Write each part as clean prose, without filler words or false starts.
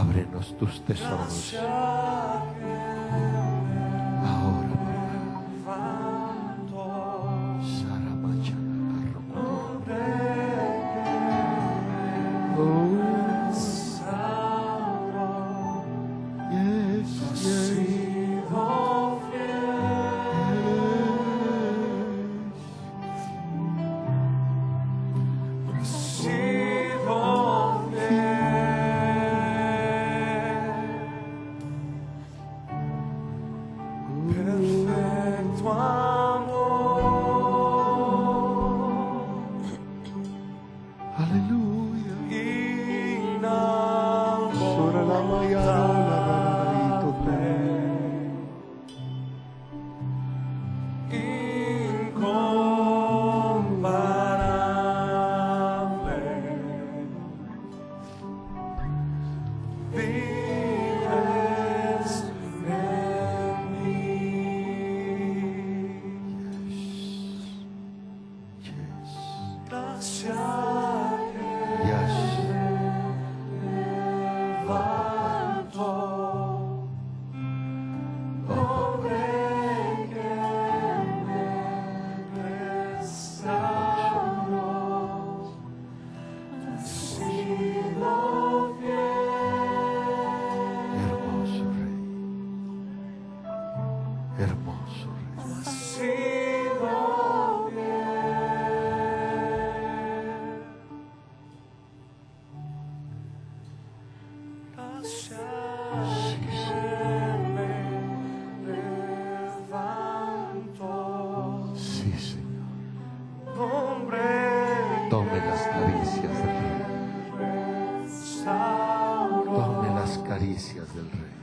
Ábrenos tus tesoros. Ahora, papá. Saramacha, tome las caricias del Rey. Tome las caricias del Rey.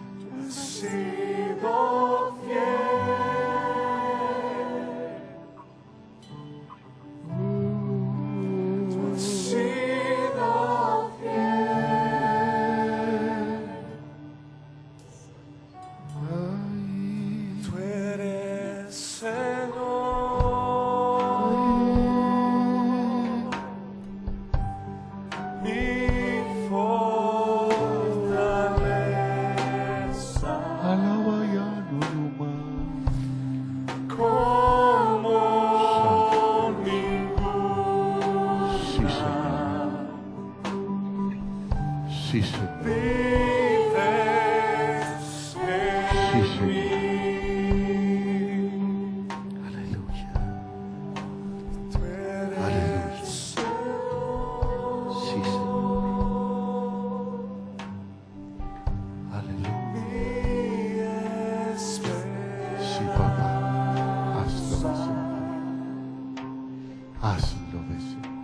Sí, Señor. Sí, Señor. Aleluya. Aleluya. Sí, Señor. Aleluya. Sí, papá. Hazlo, Señor. Hazlo, Señor.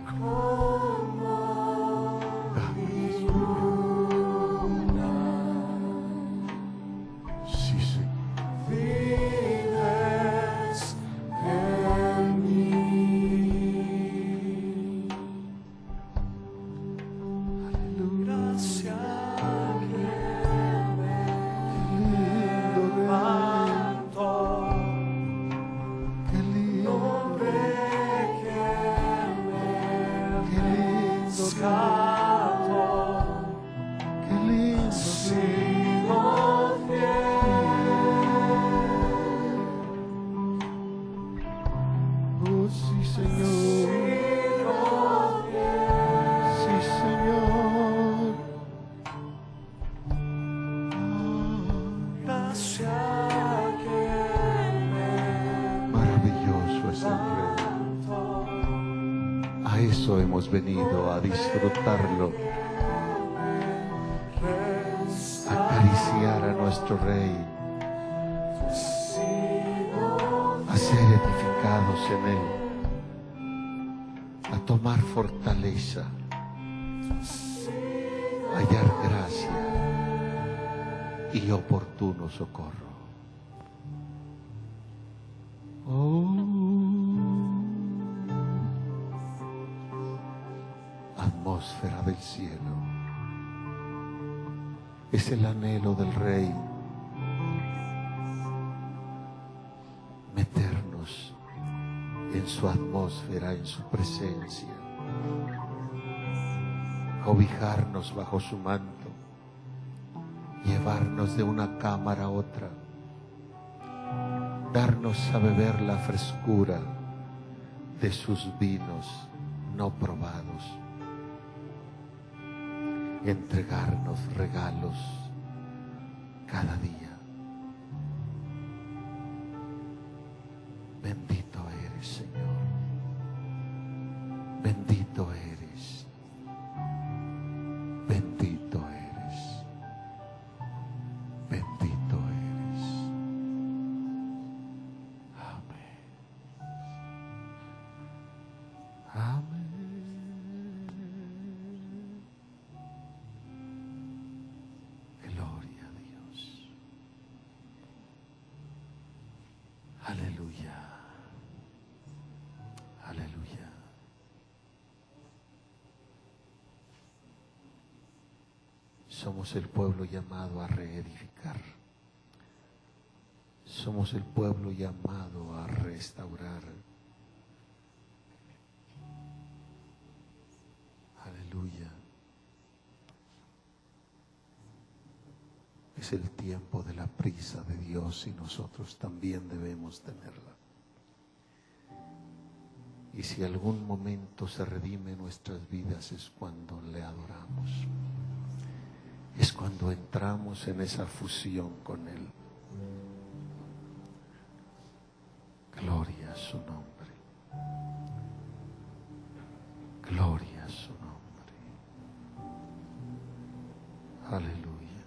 Eso hemos venido a disfrutarlo, acariciar a nuestro Rey, a ser edificados en Él, a tomar fortaleza, a hallar gracia y oportuno socorro. Atmósfera del cielo, es el anhelo del Rey, meternos en su atmósfera, en su llevarnos de una cámara a otra, darnos a beber la frescura de sus vinos no probados, entregarnos regalos cada día. Bendito eres, Señor. Bendito eres. Bendito eres. Bendito eres. Amén. Amén. Gloria a Dios. Aleluya. Aleluya. Somos el pueblo llamado a reedificar. Somos el pueblo llamado a restaurar. Aleluya. Es el tiempo de la prisa de Dios y nosotros también debemos tenerla. Y si algún momento se redime nuestras vidas es cuando le adoramos. Es cuando entramos en esa fusión con Él. Gloria a su nombre. Gloria a su nombre. Aleluya.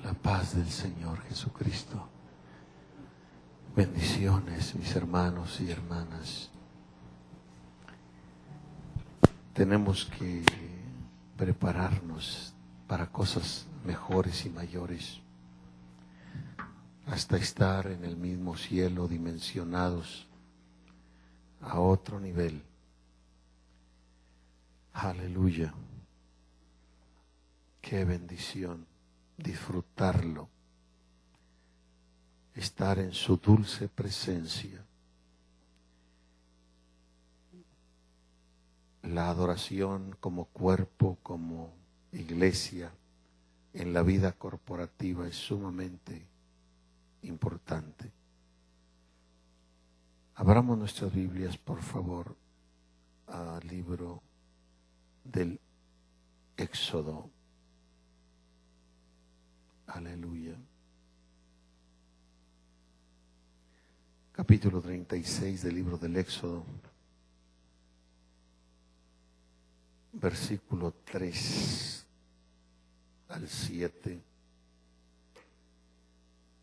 La paz del Señor Jesucristo. Bendiciones, mis hermanos y hermanas. Tenemos que prepararnos para cosas mejores y mayores, hasta estar en el mismo cielo, dimensionados a otro nivel. Aleluya. Qué bendición disfrutarlo, estar en su dulce presencia. La adoración como cuerpo, como iglesia, en la vida corporativa es sumamente importante. Abramos nuestras Biblias, por favor, al libro del Éxodo. Aleluya. Capítulo 36 del libro del Éxodo. Versículo 3 al 7.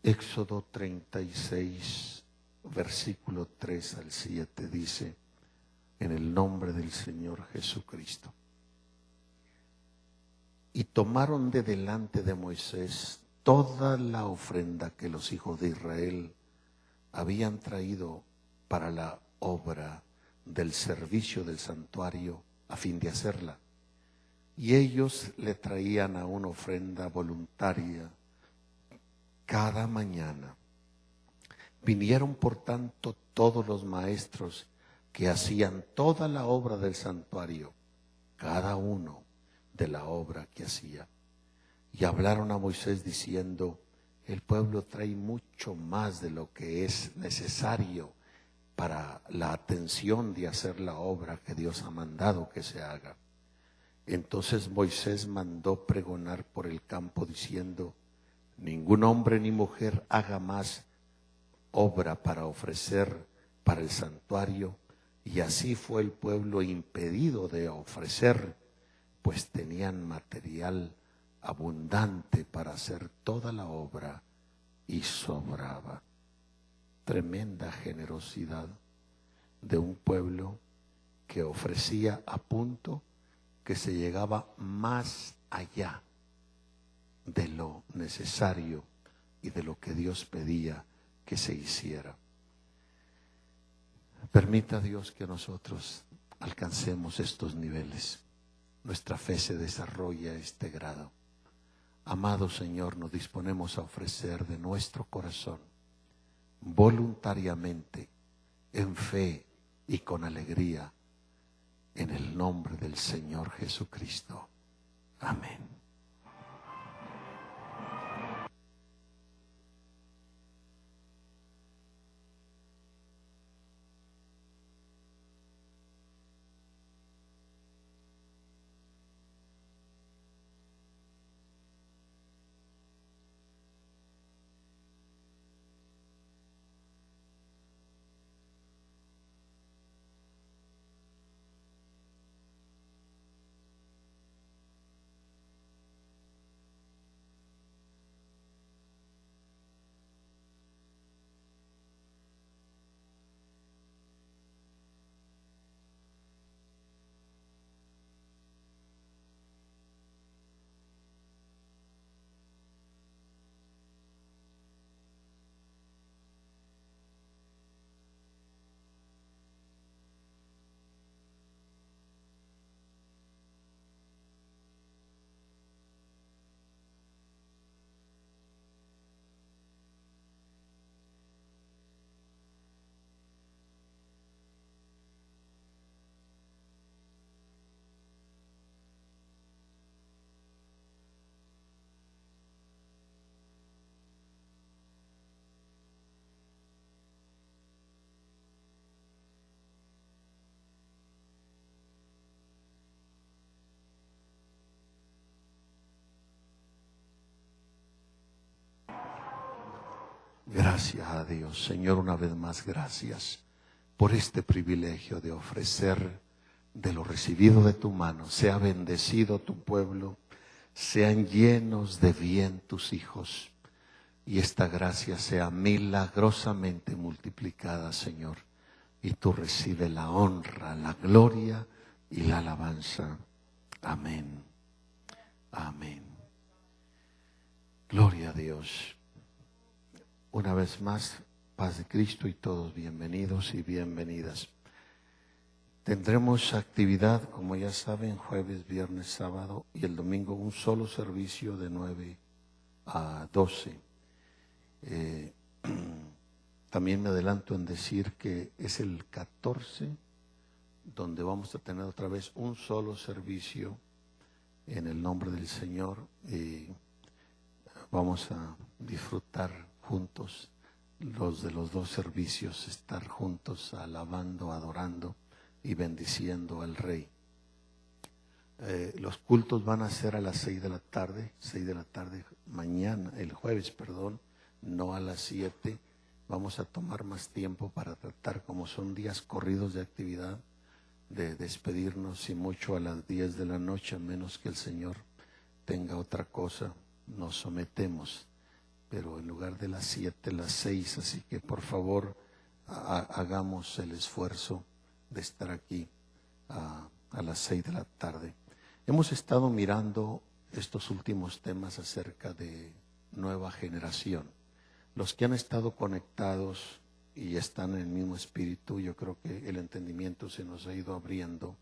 Éxodo 36, versículo 3 al 7 dice: en el nombre del Señor Jesucristo. Y tomaron de delante de Moisés toda la ofrenda que los hijos de Israel habían traído para la obra del servicio del santuario, a fin de hacerla. Y ellos le traían a una ofrenda voluntaria cada mañana. Vinieron por tanto todos los maestros que hacían toda la obra del santuario, cada uno de la obra que hacía. Y hablaron a Moisés diciendo: el pueblo trae mucho más de lo que es necesario para la atención de hacer la obra que Dios ha mandado que se haga. Entonces Moisés mandó pregonar por el campo diciendo: ningún hombre ni mujer haga más obra para ofrecer para el santuario. Y así fue el pueblo impedido de ofrecer, pues tenían material abundante para hacer toda la obra y sobraba. Tremenda generosidad de un pueblo que ofrecía a punto que se llegaba más allá de lo necesario y de lo que Dios pedía que se hiciera. Permita Dios que nosotros alcancemos estos niveles. Nuestra fe se desarrolla a este grado. Amado Señor, nos disponemos a ofrecer de nuestro corazón, voluntariamente, en fe y con alegría, en el nombre del Señor Jesucristo. Amén. Gracias a Dios, Señor, una vez más gracias por este privilegio de ofrecer de lo recibido de tu mano. Sea bendecido tu pueblo, sean llenos de bien tus hijos, y esta gracia sea milagrosamente multiplicada, Señor, y tú recibes la honra, la gloria y la alabanza. Amén. Amén. Gloria a Dios. Una vez más, paz de Cristo y todos bienvenidos y bienvenidas. Tendremos actividad, como ya saben, jueves, viernes, sábado y el domingo un solo servicio de 9 a 12. También me adelanto en decir que es el 14 donde vamos a tener otra vez un solo servicio en el nombre del Señor, y vamos a disfrutar juntos los de los dos servicios, estar juntos alabando, adorando y bendiciendo al Rey. Los cultos van a ser a las 6 de la tarde mañana, el jueves, no a las 7. Vamos a tomar más tiempo para tratar, como son días corridos de actividad, de despedirnos, y mucho a las 10 de la noche, a menos que el Señor tenga otra cosa, nos sometemos. Pero en lugar de las 7, las 6, así que por favor hagamos el esfuerzo de estar aquí a las 6 de la tarde. Hemos estado mirando estos últimos temas acerca de nueva generación. Los que han estado conectados y están en el mismo espíritu, yo creo que el entendimiento se nos ha ido abriendo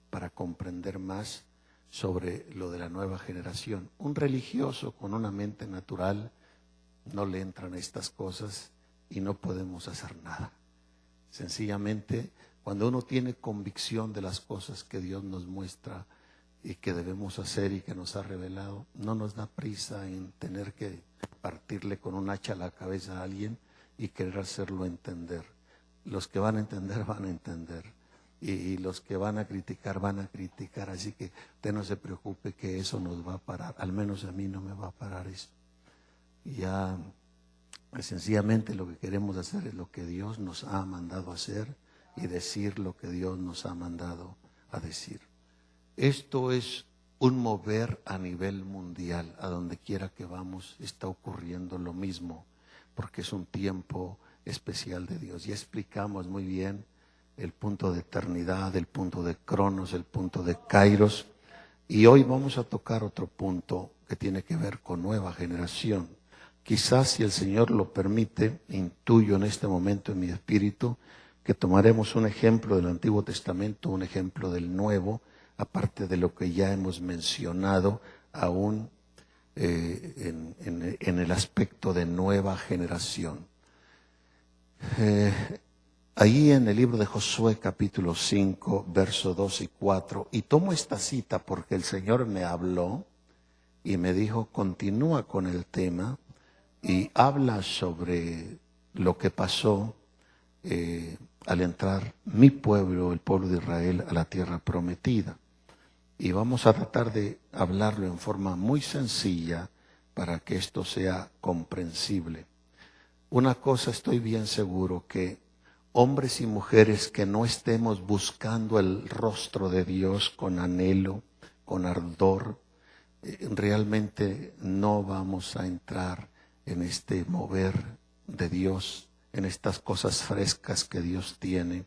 para comprender más sobre lo de la nueva generación. Un religioso con una mente natural no le entran a estas cosas y no podemos hacer nada. Sencillamente, cuando uno tiene convicción de las cosas que Dios nos muestra y que debemos hacer y que nos ha revelado, no nos da prisa en tener que partirle con un hacha a la cabeza a alguien y querer hacerlo entender. Los que van a entender, van a entender. Y los que van a criticar, van a criticar. Así que usted no se preocupe que eso nos va a parar. Al menos a mí no me va a parar eso. Ya sencillamente lo que queremos hacer es lo que Dios nos ha mandado a hacer y decir lo que Dios nos ha mandado a decir. Esto es un mover a nivel mundial. A donde quiera que vamos está ocurriendo lo mismo, porque es un tiempo especial de Dios. Ya explicamos muy bien el punto de eternidad, el punto de Cronos, el punto de Kairos, y hoy vamos a tocar otro punto que tiene que ver con nueva generación. Quizás, si el Señor lo permite, intuyo en este momento en mi espíritu que tomaremos un ejemplo del Antiguo Testamento, un ejemplo del Nuevo, aparte de lo que ya hemos mencionado, aún en el aspecto de nueva generación. Ahí en el libro de Josué capítulo 5, versos 2 y 4, y tomo esta cita porque el Señor me habló y me dijo, continúa con el tema y habla sobre lo que pasó al entrar mi pueblo, el pueblo de Israel, a la tierra prometida. Y vamos a tratar de hablarlo en forma muy sencilla para que esto sea comprensible. Una cosa estoy bien seguro, que hombres y mujeres que no estemos buscando el rostro de Dios con anhelo, con ardor, realmente no vamos a entrar en este mover de Dios, en estas cosas frescas que Dios tiene.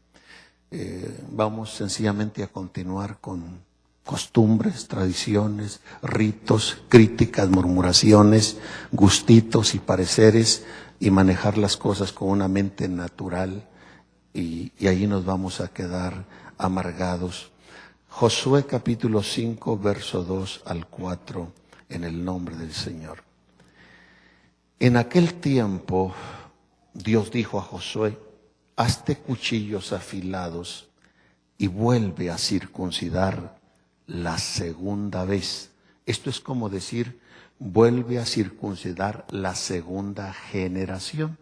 Vamos sencillamente a continuar con costumbres, tradiciones, ritos, críticas, murmuraciones, gustitos y pareceres, y manejar las cosas con una mente natural, y ahí nos vamos a quedar amargados. Josué capítulo 5, verso 2 al 4, en el nombre del Señor. En aquel tiempo Dios dijo a Josué, hazte cuchillos afilados y vuelve a circuncidar la segunda vez. Esto es como decir, vuelve a circuncidar la segunda generación.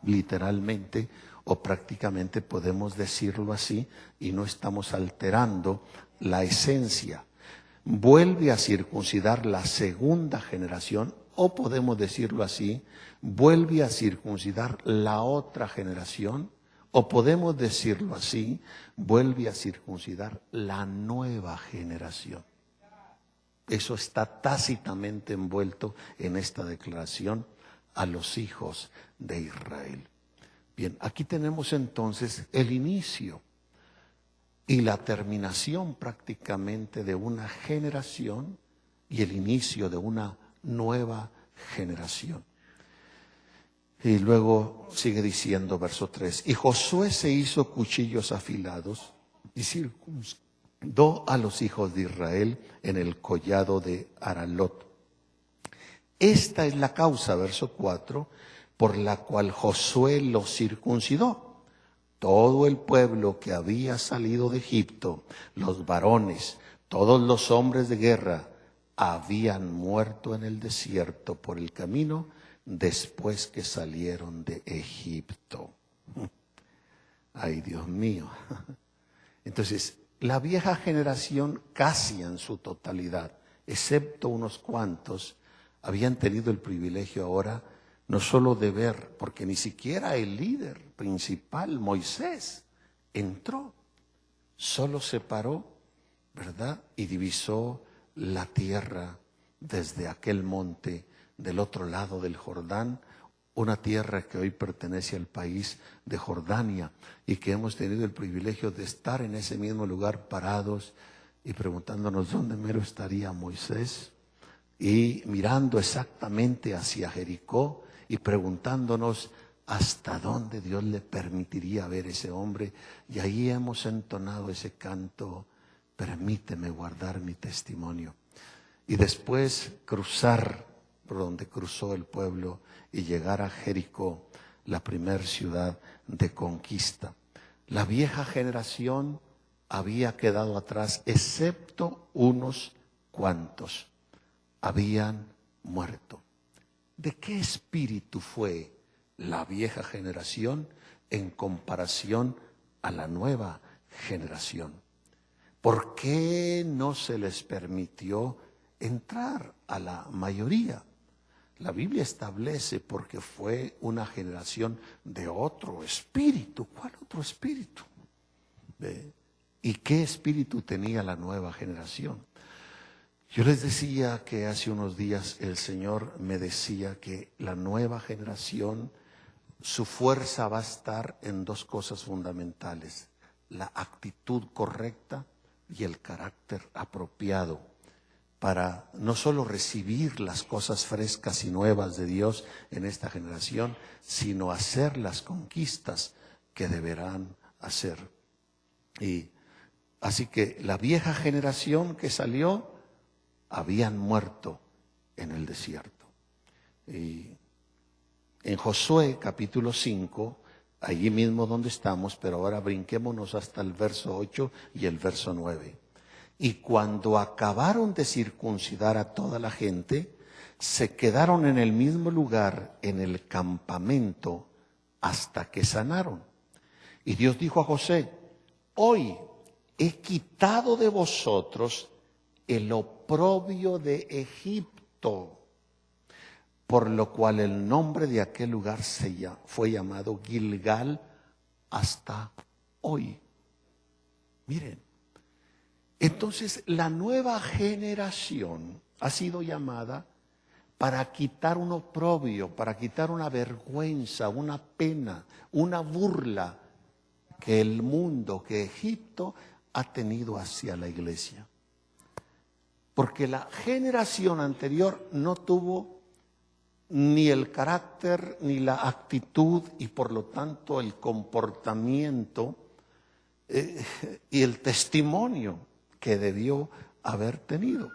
Literalmente o prácticamente podemos decirlo así, y no estamos alterando la esencia. Vuelve a circuncidar la segunda generación, o podemos decirlo así, vuelve a circuncidar la otra generación, o podemos decirlo así, vuelve a circuncidar la nueva generación. Eso está tácitamente envuelto en esta declaración a los hijos de Israel. Bien, aquí tenemos entonces el inicio y la terminación prácticamente de una generación y el inicio de una nueva generación. Y luego sigue diciendo verso 3, y Josué se hizo cuchillos afilados y circuncidó a los hijos de Israel en el collado de Aralot. Esta es la causa, verso 4, por la cual Josué los circuncidó. Todo el pueblo que había salido de Egipto, los varones, todos los hombres de guerra, habían muerto en el desierto por el camino después que salieron de Egipto. Ay, Dios mío. Entonces, la vieja generación casi en su totalidad, excepto unos cuantos, habían tenido el privilegio ahora no solo de ver, porque ni siquiera el líder principal, Moisés, entró, solo se paró, ¿verdad? Y divisó la tierra desde aquel monte del otro lado del Jordán, una tierra que hoy pertenece al país de Jordania, y que hemos tenido el privilegio de estar en ese mismo lugar parados y preguntándonos dónde mero estaría Moisés, y mirando exactamente hacia Jericó y preguntándonos hasta dónde Dios le permitiría ver ese hombre. Y ahí hemos entonado ese canto, permíteme guardar mi testimonio. Y después cruzar por donde cruzó el pueblo y llegar a Jericó, la primer ciudad de conquista. La vieja generación había quedado atrás, excepto unos cuantos. Habían muerto. ¿De qué espíritu fue la vieja generación en comparación a la nueva generación? ¿Por qué no se les permitió entrar a la mayoría? La Biblia establece porque fue una generación de otro espíritu. ¿Cuál otro espíritu? ¿Y qué espíritu tenía la nueva generación? Yo les decía que hace unos días el Señor me decía que la nueva generación, su fuerza va a estar en dos cosas fundamentales: la actitud correcta y el carácter apropiado, para no solo recibir las cosas frescas y nuevas de Dios en esta generación, sino hacer las conquistas que deberán hacer. Y así que la vieja generación que salió habían muerto en el desierto. Y en Josué capítulo 5 allí mismo donde estamos, pero ahora brinquémonos hasta el verso 8 y el verso 9. Y cuando acabaron de circuncidar a toda la gente, se quedaron en el mismo lugar, en el campamento, hasta que sanaron. Y Dios dijo a José: hoy he quitado de vosotros el oprobio de Egipto, por lo cual el nombre de aquel lugar fue llamado Gilgal hasta hoy. Miren, entonces la nueva generación ha sido llamada para quitar un oprobio, para quitar una vergüenza, una pena, una burla que el mundo, que Egipto ha tenido hacia la iglesia. Porque la generación anterior no tuvo ni el carácter, ni la actitud y por lo tanto el comportamiento y el testimonio que debió haber tenido.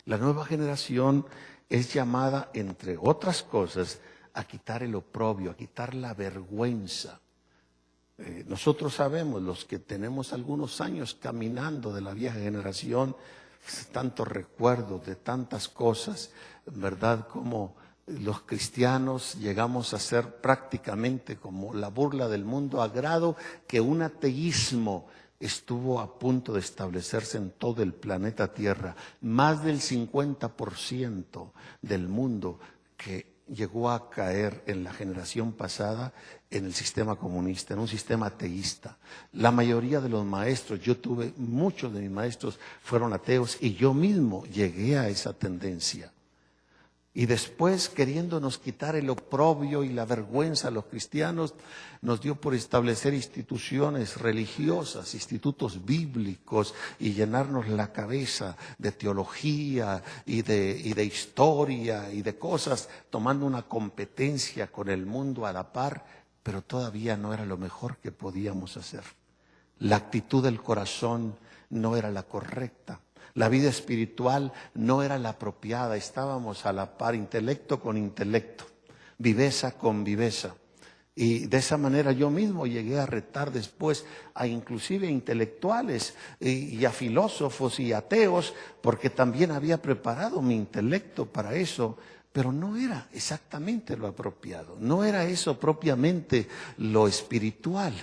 La nueva generación es llamada, entre otras cosas, a quitar el oprobio, a quitar la vergüenza. Nosotros sabemos, los que tenemos algunos años caminando de la vieja generación, tantos recuerdos de tantas cosas, ¿verdad? Como los cristianos llegamos a ser prácticamente como la burla del mundo, a grado que un ateísmo estuvo a punto de establecerse en todo el planeta Tierra. Más del 50% del mundo que llegó a caer en la generación pasada en el sistema comunista, en un sistema ateísta. La mayoría de los maestros, yo tuve, muchos de mis maestros fueron ateos y yo mismo llegué a esa tendencia. Y después, queriéndonos quitar el oprobio y la vergüenza a los cristianos, nos dio por establecer instituciones religiosas, institutos bíblicos, y llenarnos la cabeza de teología y de historia y de cosas, tomando una competencia con el mundo a la par, pero todavía no era lo mejor que podíamos hacer. La actitud del corazón no era la correcta. La vida espiritual no era la apropiada, estábamos a la par, intelecto con intelecto, viveza con viveza. Y de esa manera yo mismo llegué a retar después a inclusive intelectuales y a filósofos y ateos, porque también había preparado mi intelecto para eso, pero no era exactamente lo apropiado, no era eso propiamente lo espiritual,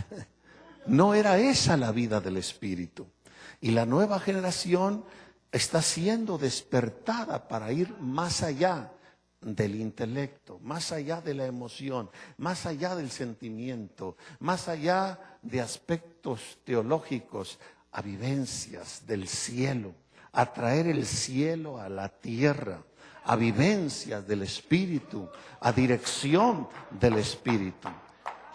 no era esa la vida del espíritu. Y la nueva generación está siendo despertada para ir más allá del intelecto, más allá de la emoción, más allá del sentimiento, más allá de aspectos teológicos, a vivencias del cielo, a traer el cielo a la tierra, a vivencias del espíritu, a dirección del espíritu.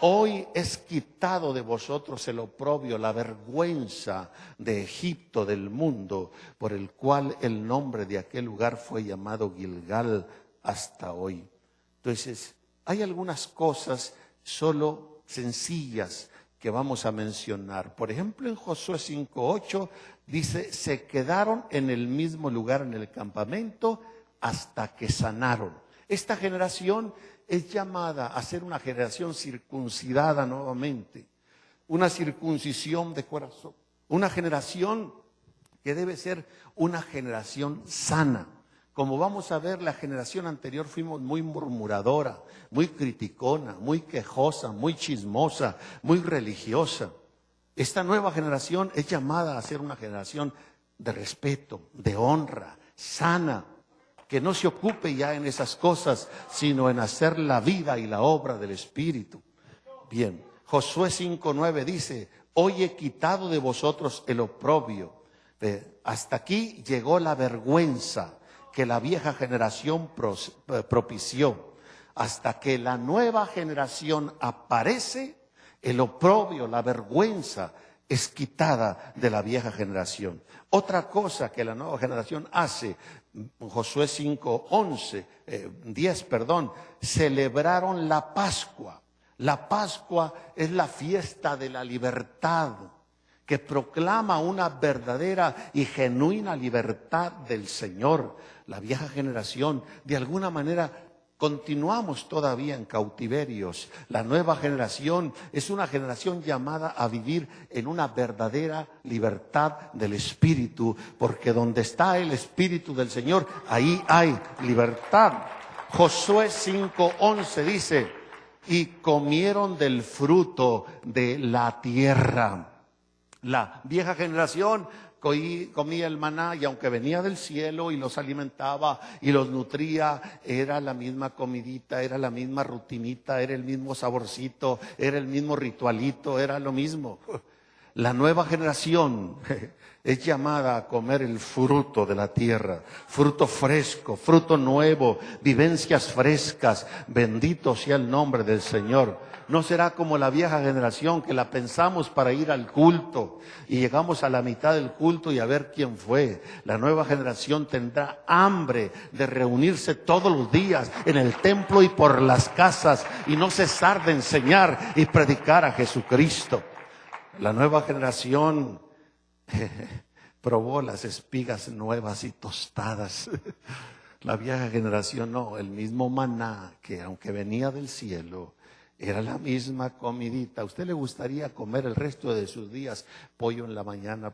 Hoy es quitado de vosotros el oprobio, la vergüenza de Egipto, del mundo, por el cual el nombre de aquel lugar fue llamado Gilgal hasta hoy. Entonces, hay algunas cosas solo sencillas que vamos a mencionar. Por ejemplo, en Josué 5:8 dice: se quedaron en el mismo lugar en el campamento hasta que sanaron. Esta generación es llamada a ser una generación circuncidada nuevamente, una circuncisión de corazón, una generación que debe ser una generación sana. Como vamos a ver, la generación anterior fuimos muy murmuradora, muy criticona, muy quejosa, muy chismosa, muy religiosa. Esta nueva generación es llamada a ser una generación de respeto, de honra, sana, que no se ocupe ya en esas cosas, sino en hacer la vida y la obra del Espíritu. Bien, Josué 5:9 dice: hoy he quitado de vosotros el oprobio. Hasta aquí llegó la vergüenza que la vieja generación propició. Hasta que la nueva generación aparece, el oprobio, la vergüenza es quitada de la vieja generación. Otra cosa que la nueva generación hace, Josué 10, celebraron la Pascua. La Pascua es la fiesta de la libertad, que proclama una verdadera y genuina libertad del Señor. La vieja generación de alguna manera Continuamos todavía en cautiverios. La nueva generación es una generación llamada a vivir en una verdadera libertad del Espíritu, porque donde está el Espíritu del Señor, ahí hay libertad. Josué 5:11 dice: y comieron del fruto de la tierra. La vieja generación comía el maná, y aunque venía del cielo y los alimentaba y los nutría, era la misma comidita, era la misma rutinita, era el mismo saborcito, era el mismo ritualito, era lo mismo. La nueva generación es llamada a comer el fruto de la tierra, fruto fresco, fruto nuevo, vivencias frescas. Bendito sea el nombre del Señor. No será como la vieja generación, que la pensamos para ir al culto y llegamos a la mitad del culto y a ver quién fue. La nueva generación tendrá hambre de reunirse todos los días en el templo y por las casas y no cesar de enseñar y predicar a Jesucristo. La nueva generación probó las espigas nuevas y tostadas. La vieja generación no, el mismo maná que aunque venía del cielo, era la misma comidita. ¿A usted le gustaría comer el resto de sus días pollo en la mañana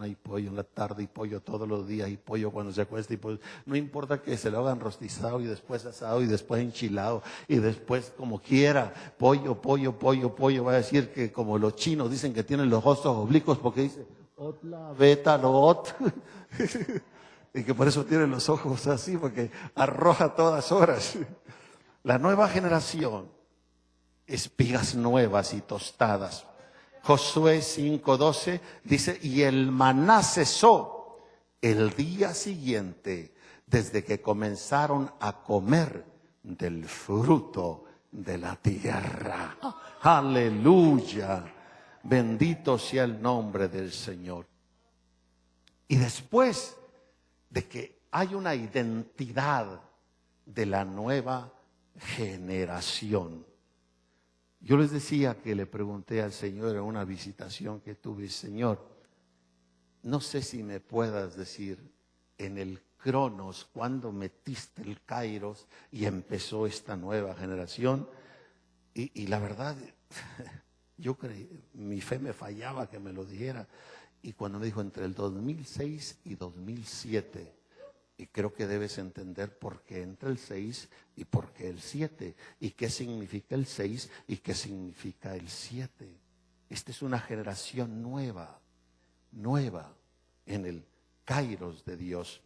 y pollo en la tarde y pollo todos los días y pollo cuando se acuesta y pollo? No importa que se lo hagan rostizado y después asado y después enchilado y después como quiera, pollo. Va a decir que como los chinos dicen que tienen los ojos oblicuos porque dice otla beta lot y que por eso tienen los ojos así, porque arroja a todas horas. La nueva generación, espigas nuevas y tostadas. Josué 5:12 dice: y el maná cesó el día siguiente, desde que comenzaron a comer del fruto de la tierra. Aleluya. Bendito sea el nombre del Señor. Y después de que hay una identidad de la nueva generación. Yo les decía que le pregunté al Señor en una visitación que tuve: Señor, no sé si me puedas decir en el Cronos cuándo metiste el Kairos y empezó esta nueva generación. Y la verdad, yo creí, mi fe me fallaba que me lo dijera. Y cuando me dijo entre el 2006 y 2007, y creo que debes entender por qué entre el 6 y por qué el 7, y qué significa el 6 y qué significa el 7. Esta es una generación nueva en el Kairos de Dios.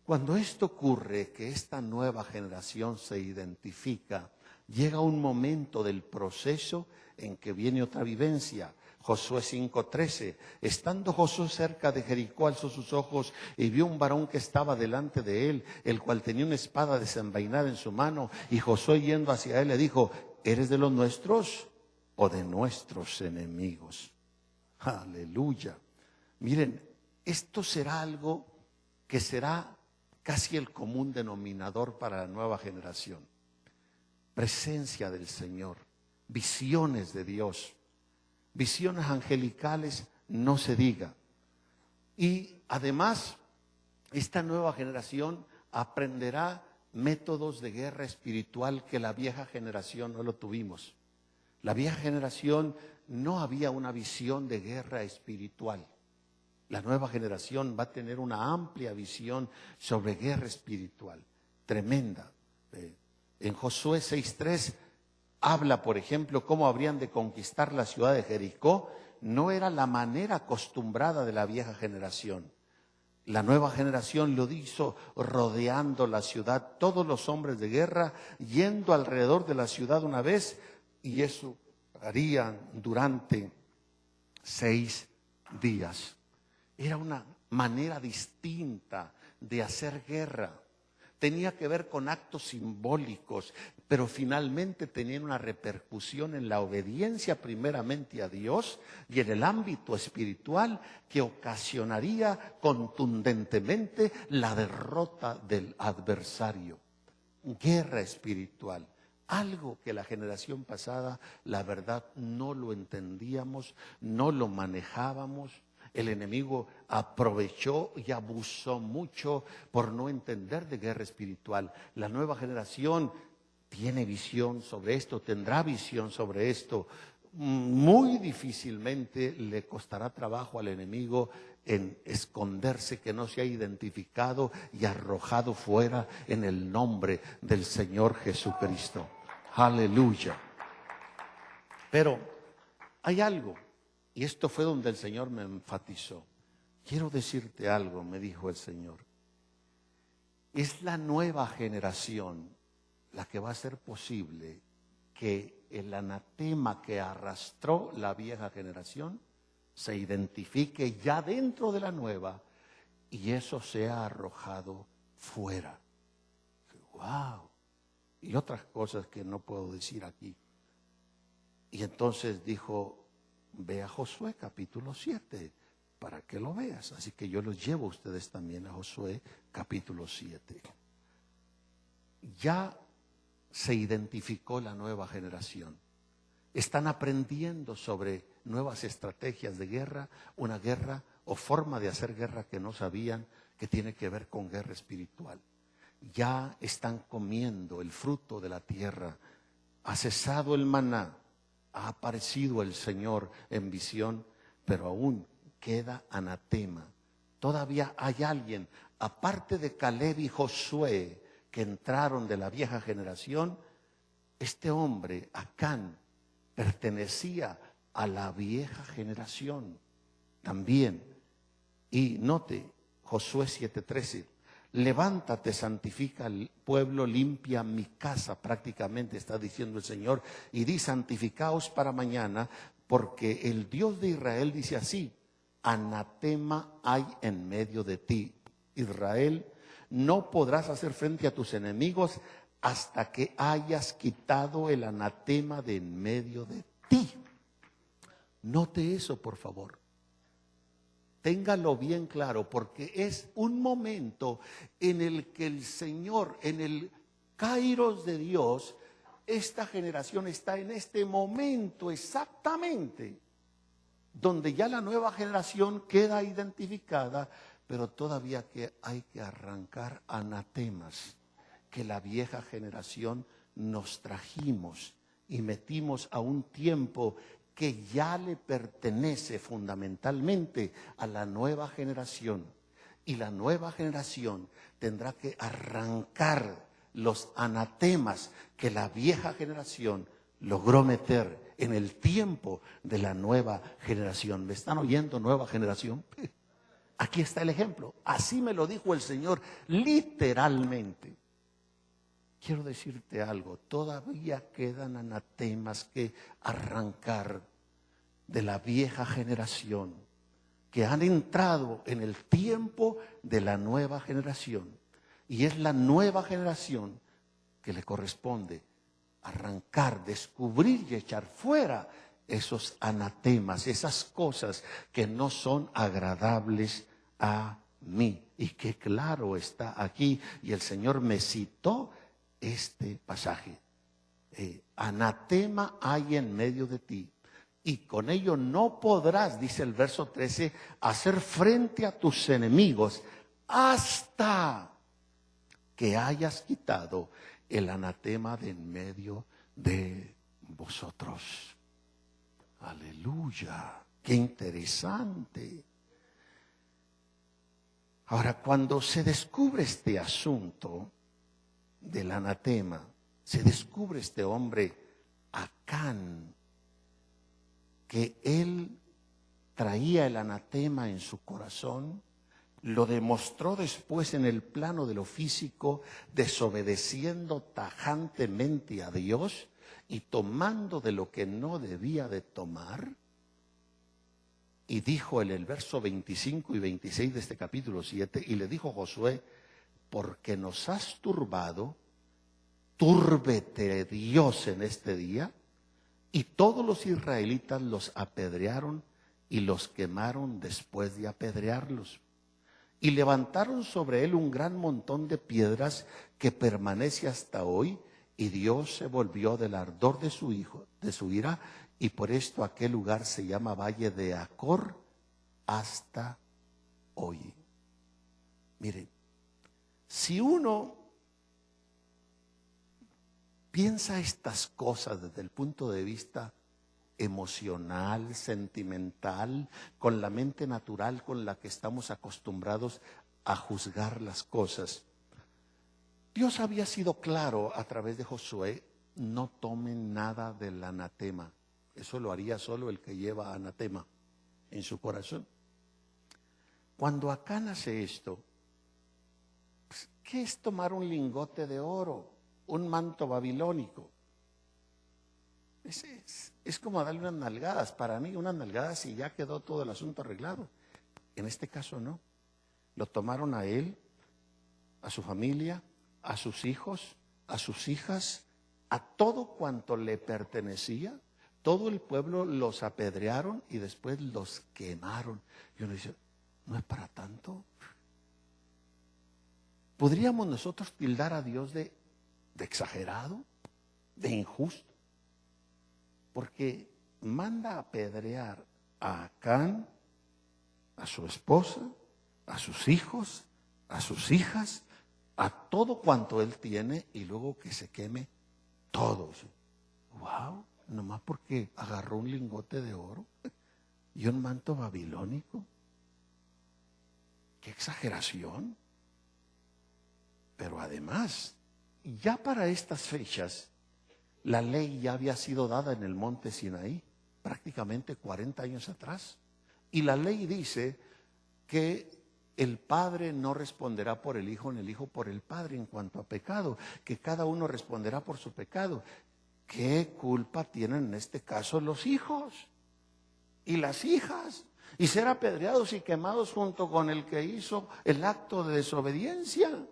Cuando esto ocurre, que esta nueva generación se identifica, llega un momento del proceso en que viene otra vivencia. Josué 5:13, estando Josué cerca de Jericó, alzó sus ojos y vio un varón que estaba delante de él, el cual tenía una espada desenvainada en su mano. Y Josué, yendo hacia él, le dijo: ¿eres de los nuestros o de nuestros enemigos? Aleluya. Miren, esto será algo que será casi el común denominador para la nueva generación. Presencia del Señor, visiones de Dios. Visiones angelicales, no se diga. Y además, esta nueva generación aprenderá métodos de guerra espiritual que la vieja generación no lo tuvimos. La vieja generación no había una visión de guerra espiritual. La nueva generación va a tener una amplia visión sobre guerra espiritual, tremenda. En Josué 6:3 habla, por ejemplo, cómo habrían de conquistar la ciudad de Jericó. No era la manera acostumbrada de la vieja generación. La nueva generación lo hizo rodeando la ciudad, todos los hombres de guerra yendo alrededor de la ciudad una vez, y eso harían durante 6 días. Era una manera distinta de hacer guerra. Tenía que ver con actos simbólicos, pero finalmente tenían una repercusión en la obediencia primeramente a Dios y en el ámbito espiritual, que ocasionaría contundentemente la derrota del adversario. Guerra espiritual, algo que la generación pasada, la verdad, no lo entendíamos, no lo manejábamos. El enemigo aprovechó y abusó mucho por no entender de guerra espiritual. La nueva generación tiene visión sobre esto, tendrá visión sobre esto. Muy difícilmente le costará trabajo al enemigo en esconderse, que no se ha identificado y arrojado fuera en el nombre del Señor Jesucristo. Aleluya. Pero hay algo, y esto fue donde el Señor me enfatizó. Quiero decirte algo, me dijo el Señor. Es la nueva generación la que va a hacer posible que el anatema que arrastró la vieja generación se identifique ya dentro de la nueva y eso sea arrojado fuera. ¡Wow! Y otras cosas que no puedo decir aquí. Y entonces dijo, ve a Josué capítulo 7 para que lo veas. Así que yo los llevo a ustedes también a Josué capítulo 7. Ya se identificó la nueva generación. Están aprendiendo sobre nuevas estrategias de guerra, una guerra o forma de hacer guerra que no sabían, que tiene que ver con guerra espiritual. Ya están comiendo el fruto de la tierra. Ha cesado el maná, ha aparecido el Señor en visión, pero aún queda anatema. Todavía hay alguien, aparte de Caleb y Josué, que entraron de la vieja generación. Este hombre, Acán, pertenecía a la vieja generación también. Y note, Josué 7:13, levántate, santifica al pueblo, limpia mi casa, prácticamente está diciendo el Señor, y di, santificaos para mañana, porque el Dios de Israel dice así, anatema hay en medio de ti, Israel, no podrás hacer frente a tus enemigos hasta que hayas quitado el anatema de en medio de ti. Note eso, por favor. Téngalo bien claro, porque es un momento en el que el Señor, en el Kairos de Dios, esta generación está en este momento exactamente donde ya la nueva generación queda identificada, pero todavía que hay que arrancar anatemas que la vieja generación nos trajimos y metimos a un tiempo que ya le pertenece fundamentalmente a la nueva generación. Y la nueva generación tendrá que arrancar los anatemas que la vieja generación logró meter en el tiempo de la nueva generación. ¿Me están oyendo, nueva generación? Aquí está el ejemplo. Así me lo dijo el Señor literalmente. Quiero decirte algo, todavía quedan anatemas que arrancar de la vieja generación, que han entrado en el tiempo de la nueva generación. Y es la nueva generación que le corresponde arrancar, descubrir y echar fuera esos anatemas, esas cosas que no son agradables a mí. Y que claro está aquí, y el Señor me citó este pasaje. Anatema hay en medio de ti, y con ello no podrás, dice el verso 13, hacer frente a tus enemigos hasta que hayas quitado el anatema de en medio de vosotros. Aleluya, qué interesante. Ahora, cuando se descubre este asunto del anatema, se descubre este hombre, Acán, que él traía el anatema en su corazón, lo demostró después en el plano de lo físico, desobedeciendo tajantemente a Dios y tomando de lo que no debía de tomar. Y dijo en el verso 25 y 26 de este capítulo 7, y le dijo Josué, porque nos has turbado, túrbete Dios en este día. Y todos los israelitas los apedrearon y los quemaron después de apedrearlos. Y levantaron sobre él un gran montón de piedras que permanece hasta hoy. Y Dios se volvió del ardor de su ira, y por esto aquel lugar se llama Valle de Acor hasta hoy. Miren, si uno piensa estas cosas desde el punto de vista emocional, sentimental, con la mente natural con la que estamos acostumbrados a juzgar las cosas, Dios había sido claro a través de Josué: no tomen nada del anatema. Eso lo haría solo el que lleva anatema en su corazón. Cuando Acán hace esto, pues, ¿qué es tomar un lingote de oro, un manto babilónico? Es como darle unas nalgadas. Para mí, unas nalgadas y ya quedó todo el asunto arreglado. En este caso no. Lo tomaron a él, a su familia, a sus hijos, a sus hijas, a todo cuanto le pertenecía. Todo el pueblo los apedrearon y después los quemaron. Y uno dice, ¿no es para tanto? ¿Podríamos nosotros tildar a Dios de exagerado, de injusto? Porque manda a apedrear a Acán, a su esposa, a sus hijos, a sus hijas, a todo cuanto él tiene, y luego que se queme todos. ¡Wow! Nomás porque agarró un lingote de oro y un manto babilónico. ¡Qué exageración! Pero además, ya para estas fechas, la ley ya había sido dada en el monte Sinaí, prácticamente 40 años atrás. Y la ley dice que el padre no responderá por el hijo, ni el hijo por el padre en cuanto a pecado, que cada uno responderá por su pecado. ¿Qué culpa tienen en este caso los hijos y las hijas? Y ser apedreados y quemados junto con el que hizo el acto de desobediencia.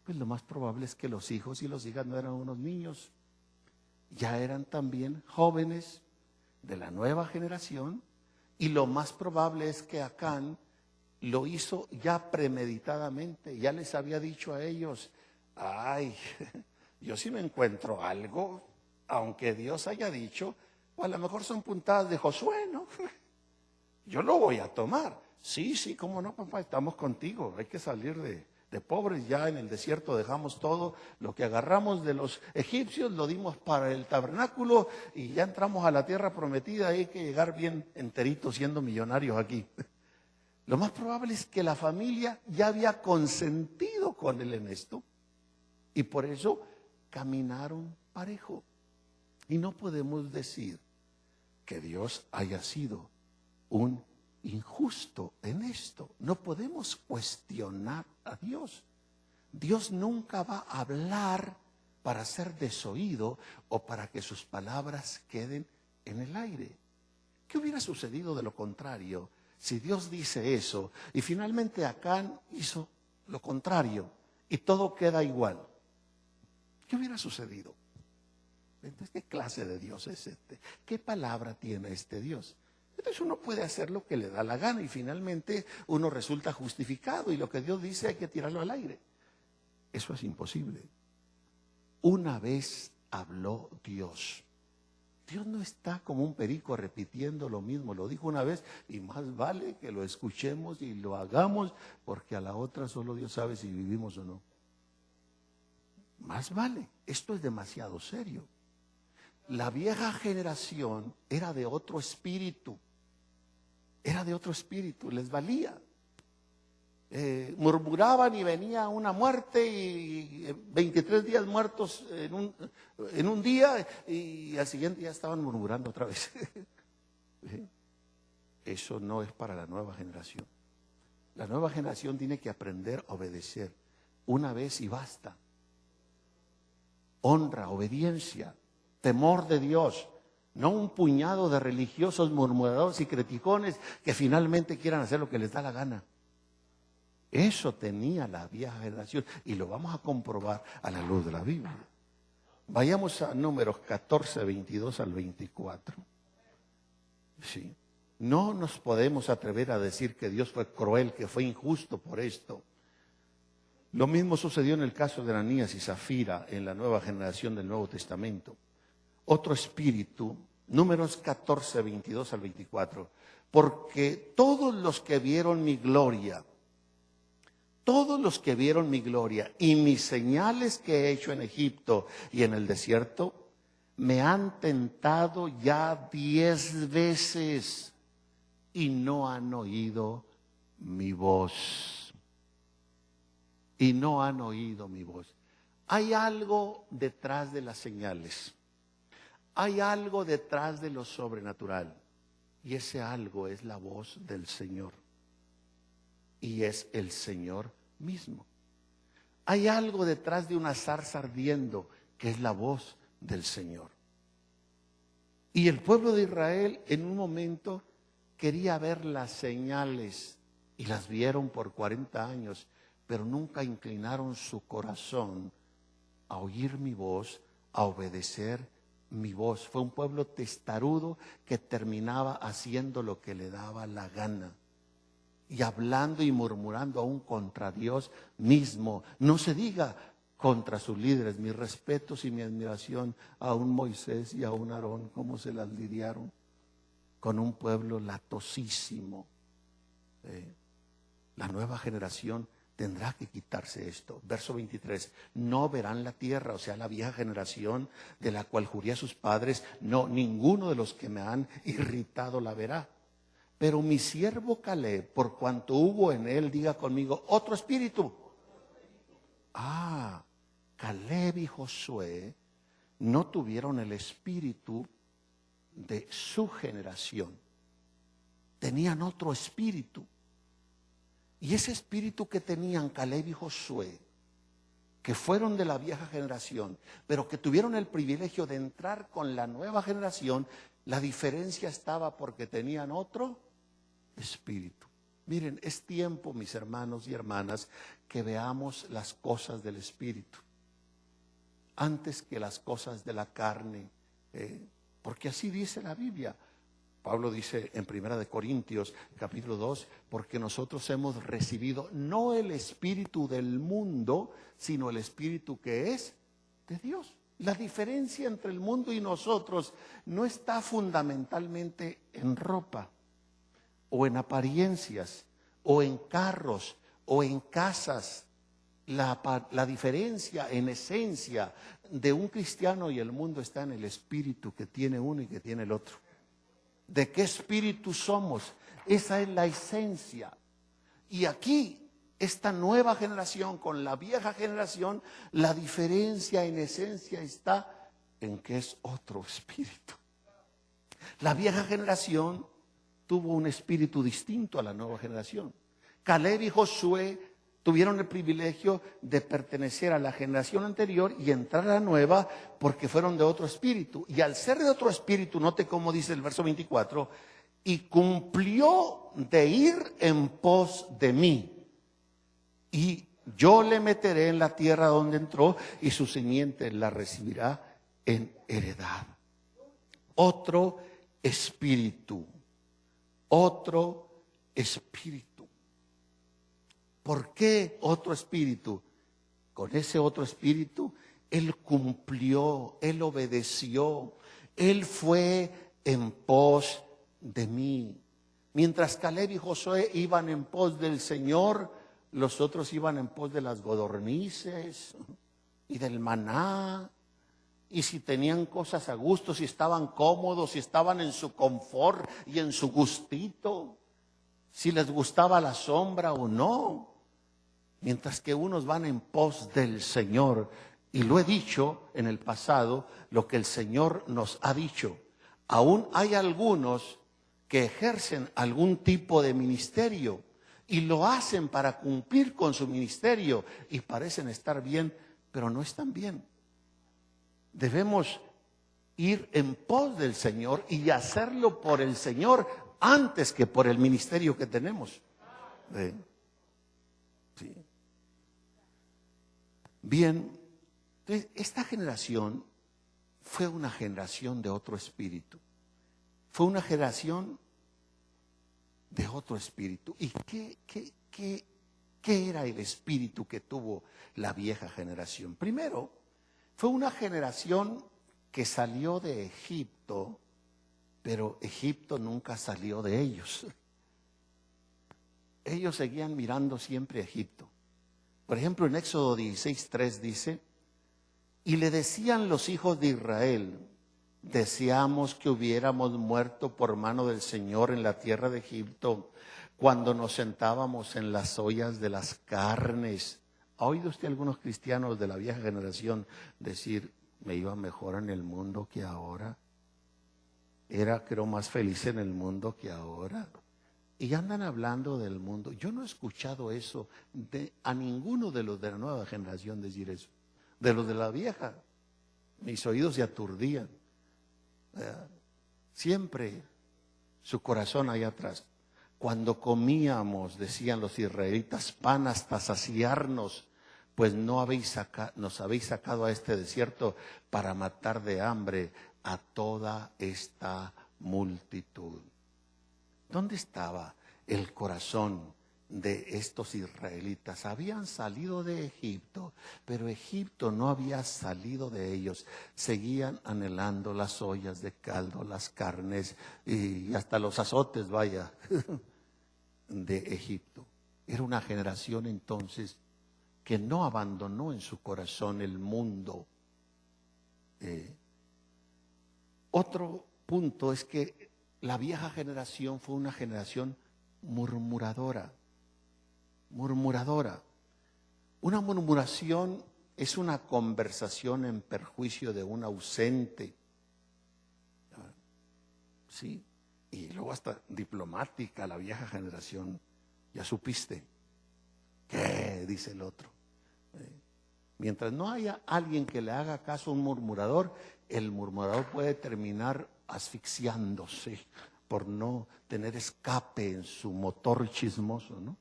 Pues lo más probable es que los hijos y las hijas no eran unos niños, ya eran también jóvenes de la nueva generación, y lo más probable es que Acán lo hizo ya premeditadamente. Ya les había dicho a ellos, ay, yo sí me encuentro algo, aunque Dios haya dicho, o a lo mejor son puntadas de Josué, ¿no? Yo lo voy a tomar. Sí, cómo no, papá, estamos contigo, hay que salir de pobres. Ya en el desierto dejamos todo, lo que agarramos de los egipcios lo dimos para el tabernáculo y ya entramos a la tierra prometida. Hay que llegar bien enteritos siendo millonarios aquí. Lo más probable es que la familia ya había consentido con él en esto y por eso caminaron parejo. Y no podemos decir que Dios haya sido un injusto en esto. No podemos cuestionar a Dios. Dios nunca va a hablar para ser desoído o para que sus palabras queden en el aire. ¿Qué hubiera sucedido de lo contrario si Dios dice eso y finalmente Acán hizo lo contrario y todo queda igual? ¿Qué hubiera sucedido? Entonces, ¿qué clase de Dios es este? ¿Qué palabra tiene este Dios? Entonces uno puede hacer lo que le da la gana y finalmente uno resulta justificado y lo que Dios dice hay que tirarlo al aire. Eso es imposible. Una vez habló Dios. Dios no está como un perico repitiendo lo mismo. Lo dijo una vez y más vale que lo escuchemos y lo hagamos, porque a la otra solo Dios sabe si vivimos o no. Más vale. Esto es demasiado serio. La vieja generación era de otro espíritu. Era de otro espíritu, les valía. Murmuraban y venía una muerte y 23 días muertos en un día y al siguiente ya estaban murmurando otra vez. Eso no es para la nueva generación. La nueva generación tiene que aprender a obedecer una vez y basta. Honra, obediencia, temor de Dios. No un puñado de religiosos murmuradores y criticones que finalmente quieran hacer lo que les da la gana. Eso tenía la vieja generación y lo vamos a comprobar a la luz de la Biblia. Vayamos a Números 14, 22 al 24. Sí. No nos podemos atrever a decir que Dios fue cruel, que fue injusto por esto. Lo mismo sucedió en el caso de Ananías y Zafira en la nueva generación del Nuevo Testamento. Otro espíritu Números 14, 22 al 24. Porque todos los que vieron mi gloria, todos los que vieron mi gloria y mis señales que he hecho en Egipto y en el desierto, me han tentado ya 10 veces y no han oído mi voz. Y no han oído mi voz. Hay algo detrás de las señales. Hay algo detrás de lo sobrenatural. Y ese algo es la voz del Señor. Y es el Señor mismo. Hay algo detrás de una zarza ardiendo, que es la voz del Señor. Y el pueblo de Israel en un momento quería ver las señales y las vieron por 40 años, pero nunca inclinaron su corazón a oír mi voz, a obedecer mi voz. Fue un pueblo testarudo que terminaba haciendo lo que le daba la gana y hablando y murmurando aún contra Dios mismo. No se diga contra sus líderes. Mis respetos y mi admiración a un Moisés y a un Aarón, cómo se las lidiaron con un pueblo latosísimo. La nueva generación tendrá que quitarse esto. Verso 23, no verán la tierra, o sea, la vieja generación de la cual juré a sus padres, no, ninguno de los que me han irritado la verá. Pero mi siervo Caleb, por cuanto hubo en él, diga conmigo, otro espíritu. Caleb y Josué no tuvieron el espíritu de su generación. Tenían otro espíritu. Y ese espíritu que tenían Caleb y Josué, que fueron de la vieja generación, pero que tuvieron el privilegio de entrar con la nueva generación, la diferencia estaba porque tenían otro espíritu. Miren, es tiempo, mis hermanos y hermanas, que veamos las cosas del espíritu antes que las cosas de la carne, porque así dice la Biblia. Pablo dice en 1 Corintios capítulo 2, porque nosotros hemos recibido no el espíritu del mundo, sino el espíritu que es de Dios. La diferencia entre el mundo y nosotros no está fundamentalmente en ropa, o en apariencias, o en carros, o en casas. La diferencia en esencia de un cristiano y el mundo está en el espíritu que tiene uno y que tiene el otro. ¿De qué espíritu somos? Esa es la esencia. Y aquí, esta nueva generación con la vieja generación, la diferencia en esencia está en que es otro espíritu. La vieja generación tuvo un espíritu distinto a la nueva generación. Caleb y Josué tuvieron el privilegio de pertenecer a la generación anterior y entrar a la nueva porque fueron de otro espíritu. Y al ser de otro espíritu, note cómo dice el verso 24, y cumplió de ir en pos de mí. Y yo le meteré en la tierra donde entró y su simiente la recibirá en heredad. Otro espíritu. Otro espíritu. ¿Por qué otro espíritu? Con ese otro espíritu, él cumplió, él obedeció, él fue en pos de mí. Mientras Caleb y Josué iban en pos del Señor, los otros iban en pos de las codornices y del maná. Y si tenían cosas a gusto, si estaban cómodos, si estaban en su confort y en su gustito, si les gustaba la sombra o no. Mientras que unos van en pos del Señor. Y lo he dicho en el pasado, lo que el Señor nos ha dicho. Aún hay algunos que ejercen algún tipo de ministerio y lo hacen para cumplir con su ministerio y parecen estar bien, pero no están bien. Debemos ir en pos del Señor y hacerlo por el Señor antes que por el ministerio que tenemos. Sí. Bien, entonces esta generación fue una generación de otro espíritu. Fue una generación de otro espíritu. ¿Y qué era el espíritu que tuvo la vieja generación? Primero, fue una generación que salió de Egipto pero Egipto nunca salió de ellos. Ellos seguían mirando siempre a Egipto. Por ejemplo, en Éxodo 16:3 dice: y le decían los hijos de Israel: deseamos que hubiéramos muerto por mano del Señor en la tierra de Egipto, cuando nos sentábamos en las ollas de las carnes. ¿Ha oído usted algunos cristianos de la vieja generación decir: me iba mejor en el mundo que ahora? Creo, más feliz en el mundo que ahora. Y andan hablando del mundo. Yo no he escuchado eso a ninguno de los de la nueva generación decir eso. De los de la vieja, mis oídos se aturdían. Siempre su corazón allá atrás. Cuando comíamos, decían los israelitas, pan hasta saciarnos, pues nos habéis sacado a este desierto para matar de hambre a toda esta multitud. ¿Dónde estaba el corazón de estos israelitas? Habían salido de Egipto, pero Egipto no había salido de ellos. Seguían anhelando las ollas de caldo, las carnes y hasta los azotes, vaya, de Egipto. Era una generación entonces que no abandonó en su corazón el mundo. Otro punto es que la vieja generación fue una generación murmuradora. Murmuradora. Una murmuración es una conversación en perjuicio de un ausente. Sí. Y luego hasta diplomática la vieja generación. Ya supiste. ¿Qué? Dice el otro. Mientras no haya alguien que le haga caso a un murmurador, el murmurador puede terminar asfixiándose por no tener escape en su motor chismoso, ¿no?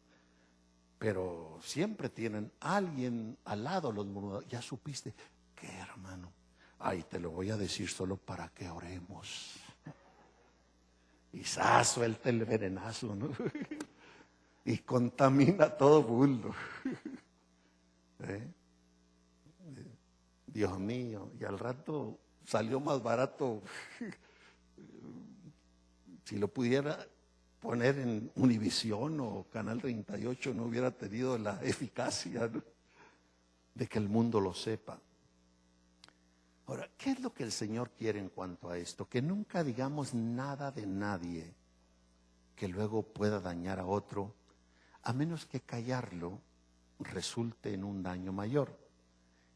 Pero siempre tienen alguien al lado los murmuradores. Ya supiste. ¿Qué, hermano? Ay, te lo voy a decir solo para que oremos. Y suelta el venenazo, ¿no? Y contamina a todo mundo. Dios mío, y al rato salió más barato. Si lo pudiera poner en Univisión o Canal 38, no hubiera tenido la eficacia, ¿no?, de que el mundo lo sepa. Ahora, ¿qué es lo que el Señor quiere en cuanto a esto? Que nunca digamos nada de nadie que luego pueda dañar a otro, a menos que callarlo resulte en un daño mayor.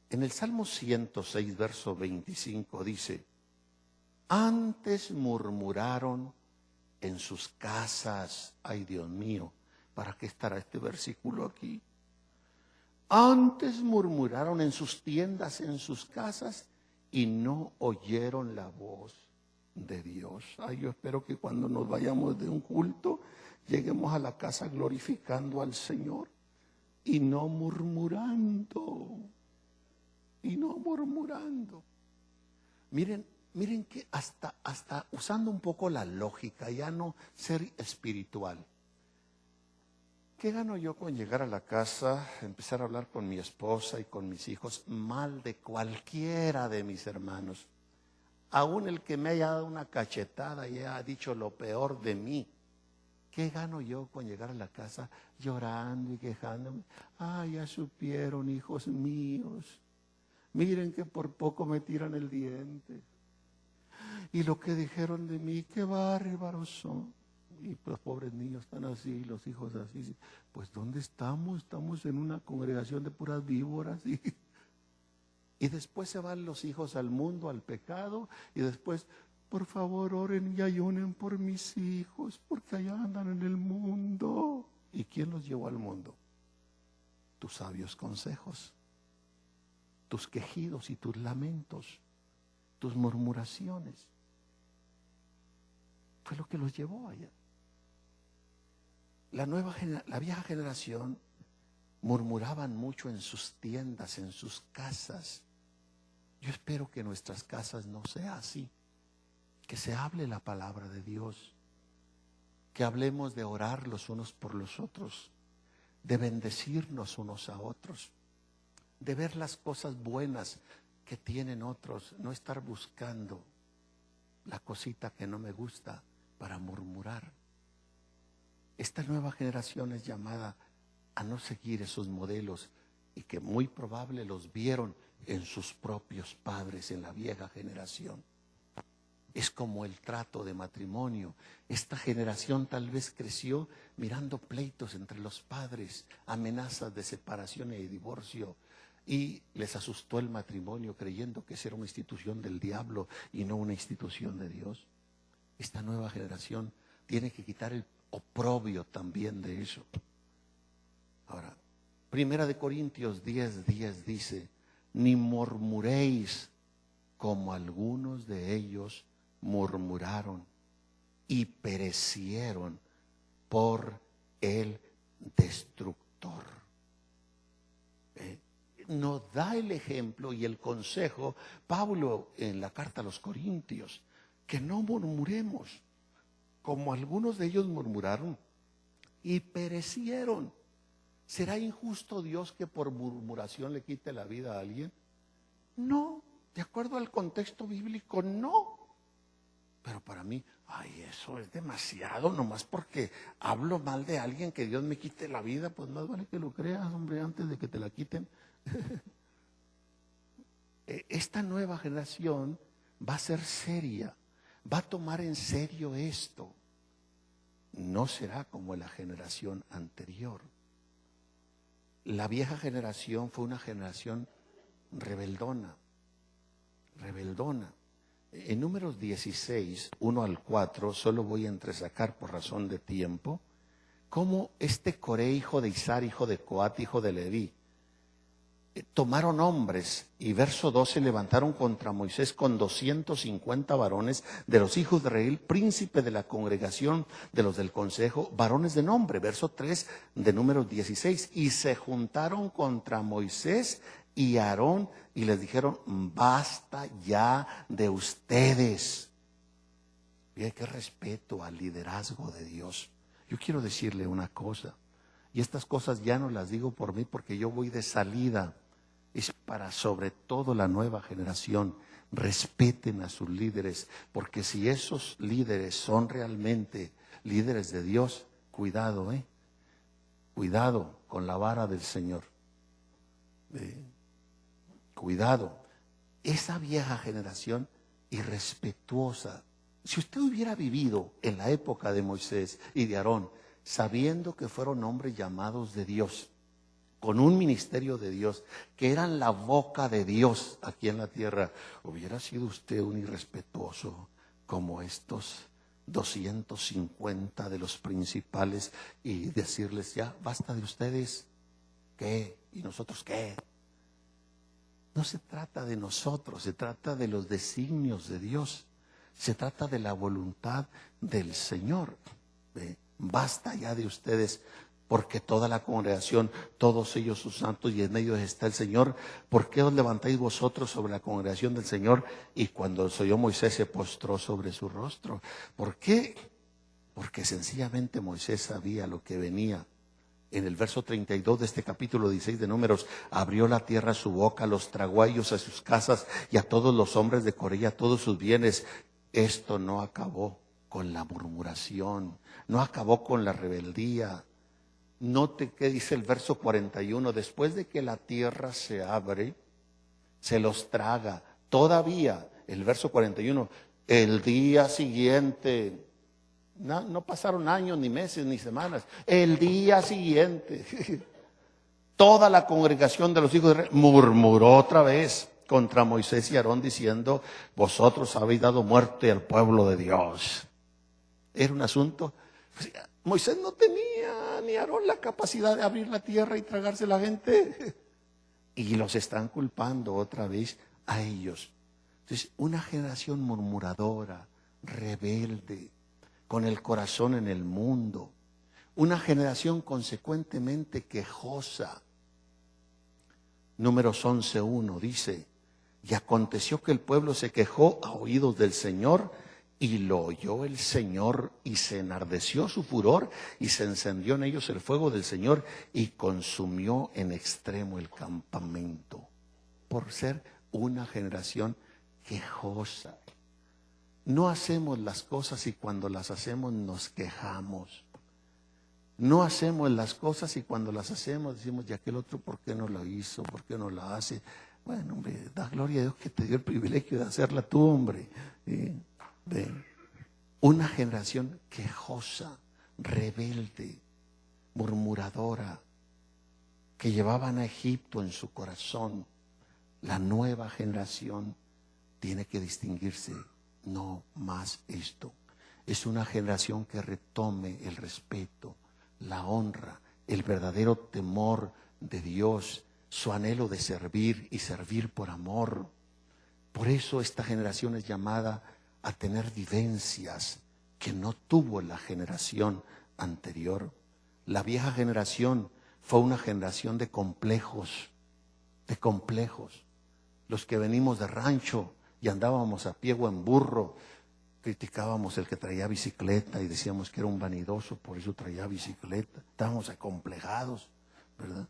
En el Salmo 106, verso 25 dice: antes murmuraron en sus casas. Ay, Dios mío, ¿para qué estará este versículo aquí? Antes murmuraron en sus tiendas, en sus casas, y no oyeron la voz de Dios. Ay, yo espero que cuando nos vayamos de un culto, lleguemos a la casa glorificando al Señor y no murmurando. Y no murmurando. Miren que hasta usando un poco la lógica, ya no ser espiritual. ¿Qué gano yo con llegar a la casa, empezar a hablar con mi esposa y con mis hijos mal de cualquiera de mis hermanos? Aún el que me haya dado una cachetada y haya dicho lo peor de mí. ¿Qué gano yo con llegar a la casa llorando y quejándome? Ay, ya supieron, hijos míos. Miren que por poco me tiran el diente. Y lo que dijeron de mí, qué bárbaros son. Y los pobres niños están así, los hijos así. Pues ¿dónde estamos? Estamos en una congregación de puras víboras. Y después se van los hijos al mundo, al pecado. Y después, por favor, oren y ayunen por mis hijos, porque allá andan en el mundo. ¿Y quién los llevó al mundo? Tus sabios consejos, tus quejidos y tus lamentos, tus murmuraciones. Fue lo que los llevó allá. La vieja generación murmuraban mucho en sus tiendas, en sus casas. Yo espero que nuestras casas no sea así. Que se hable la palabra de Dios. Que hablemos de orar los unos por los otros. De bendecirnos unos a otros. De ver las cosas buenas que tienen otros. No estar buscando la cosita que no me gusta para murmurar. Esta nueva generación es llamada a no seguir esos modelos y que muy probable los vieron en sus propios padres, en la vieja generación. Es como el trato de matrimonio. Esta generación tal vez creció mirando pleitos entre los padres, amenazas de separación y de divorcio, y les asustó el matrimonio creyendo que esa era una institución del diablo y no una institución de Dios. Esta nueva generación tiene que quitar el oprobio también de eso. Ahora, Primera de Corintios 10:10 dice: ni murmuréis como algunos de ellos murmuraron y perecieron por el destructor. Nos da el ejemplo y el consejo Pablo en la carta a los Corintios, que no murmuremos como algunos de ellos murmuraron y perecieron. ¿Será injusto Dios que por murmuración le quite la vida a alguien? No, de acuerdo al contexto bíblico, no. Pero para mí, eso es demasiado, nomás porque hablo mal de alguien que Dios me quite la vida, pues más vale que lo creas, hombre, antes de que te la quiten. Esta nueva generación va a ser seria, va a tomar en serio esto. No será como la generación anterior. La vieja generación fue una generación rebeldona. En Números 16, 1 al 4, solo voy a entresacar por razón de tiempo, cómo este Coré, hijo de Izar, hijo de Coat, hijo de Leví, tomaron hombres, y verso 12, levantaron contra Moisés con 250 varones de los hijos de Israel, príncipe de la congregación de los del consejo, varones de nombre. Verso 3 de Números 16, y se juntaron contra Moisés y Aarón y les dijeron: basta ya de ustedes. Y hay que respeto al liderazgo de Dios. Yo quiero decirle una cosa, y estas cosas ya no las digo por mí porque yo voy de salida. Es para sobre todo la nueva generación. Respeten a sus líderes, porque si esos líderes son realmente líderes de Dios, cuidado, cuidado con la vara del Señor. Cuidado. Esa vieja generación irrespetuosa. Si usted hubiera vivido en la época de Moisés y de Aarón, sabiendo que fueron hombres llamados de Dios, con un ministerio de Dios, que eran la boca de Dios aquí en la tierra, ¿hubiera sido usted un irrespetuoso como estos 250 de los principales y decirles: ya basta de ustedes? ¿Qué? ¿Y nosotros qué? No se trata de nosotros, se trata de los designios de Dios, se trata de la voluntad del Señor. Basta ya de ustedes, porque toda la congregación, todos ellos sus santos, y en ellos está el Señor. ¿Por qué os levantáis vosotros sobre la congregación del Señor? Y cuando se oyó, Moisés se postró sobre su rostro. ¿Por qué? Porque sencillamente Moisés sabía lo que venía. En el verso 32 de este capítulo 16 de Números: abrió la tierra su boca, los tragó a ellos, a sus casas y a todos los hombres de Coré, a todos sus bienes. Esto no acabó con la murmuración, no acabó con la rebeldía. Note que dice el verso 41, después de que la tierra se abre, se los traga. Todavía, el verso 41, el día siguiente, no pasaron años, ni meses, ni semanas, el día siguiente, toda la congregación de los hijos de Israel murmuró otra vez contra Moisés y Aarón diciendo: vosotros habéis dado muerte al pueblo de Dios. Era un asunto. Moisés no tenía, ni Aarón, la capacidad de abrir la tierra y tragarse la gente. Y los están culpando otra vez a ellos. Entonces, una generación murmuradora, rebelde, con el corazón en el mundo. Una generación consecuentemente quejosa. Números 11:1 dice: y aconteció que el pueblo se quejó a oídos del Señor, y lo oyó el Señor, y se enardeció su furor, y se encendió en ellos el fuego del Señor, y consumió en extremo el campamento. Por ser una generación quejosa. no hacemos las cosas y cuando las hacemos nos quejamos. No hacemos las cosas y cuando las hacemos decimos, ¿y aquel otro por qué no lo hizo? ¿Por qué no la hace? Bueno, hombre, da gloria a Dios que te dio el privilegio de hacerla tú, hombre. Una generación quejosa, rebelde, murmuradora, que llevaban a Egipto en su corazón. La nueva generación tiene que distinguirse. No más esto. Es una generación que retome el respeto, la honra, el verdadero temor de Dios, su anhelo de servir y servir por amor. Por eso esta generación es llamada a tener vivencias que no tuvo la generación anterior. La vieja generación fue una generación de complejos, de complejos. Los que venimos de rancho y andábamos a pie o en burro, criticábamos el que traía bicicleta y decíamos que era un vanidoso, por eso traía bicicleta. Estábamos acomplejados, ¿verdad?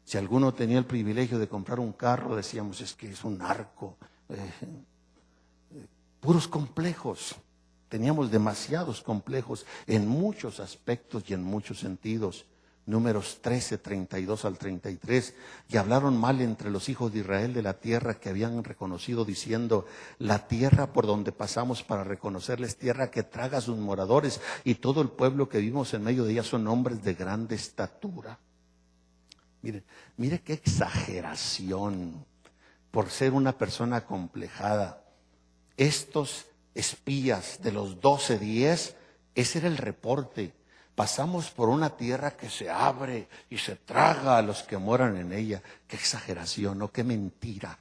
Si alguno tenía el privilegio de comprar un carro, decíamos es que es un narco. Puros complejos. Teníamos demasiados complejos en muchos aspectos y en muchos sentidos. Números 13, 32 al 33, y hablaron mal entre los hijos de Israel de la tierra que habían reconocido, diciendo, la tierra por donde pasamos para reconocerles tierra que traga a sus moradores, y todo el pueblo que vivimos en medio de ella son hombres de grande estatura. Mire qué exageración por ser una persona acomplejada. Estos espías de los 12:10, ese era el reporte. Pasamos por una tierra que se abre y se traga a los que moran en ella. Qué exageración, ¿no? Qué mentira.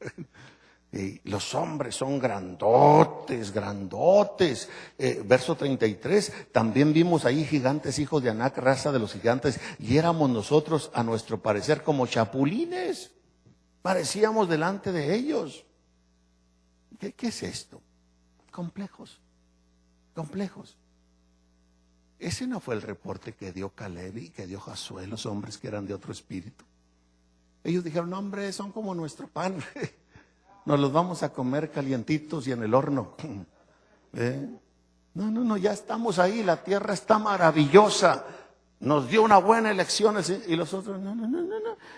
Los hombres son grandotes, grandotes. Verso 33, también vimos ahí gigantes, hijos de Anac, raza de los gigantes, y éramos nosotros, a nuestro parecer, como chapulines. Parecíamos delante de ellos. ¿Qué es esto? Complejos, complejos. Ese no fue el reporte que dio Caleb y que dio Josué, los hombres que eran de otro espíritu. Ellos dijeron, no, hombre, son como nuestro pan. Nos los vamos a comer calientitos y en el horno. No, ya estamos ahí, la tierra está maravillosa. Nos dio una buena elección. Y los otros, no.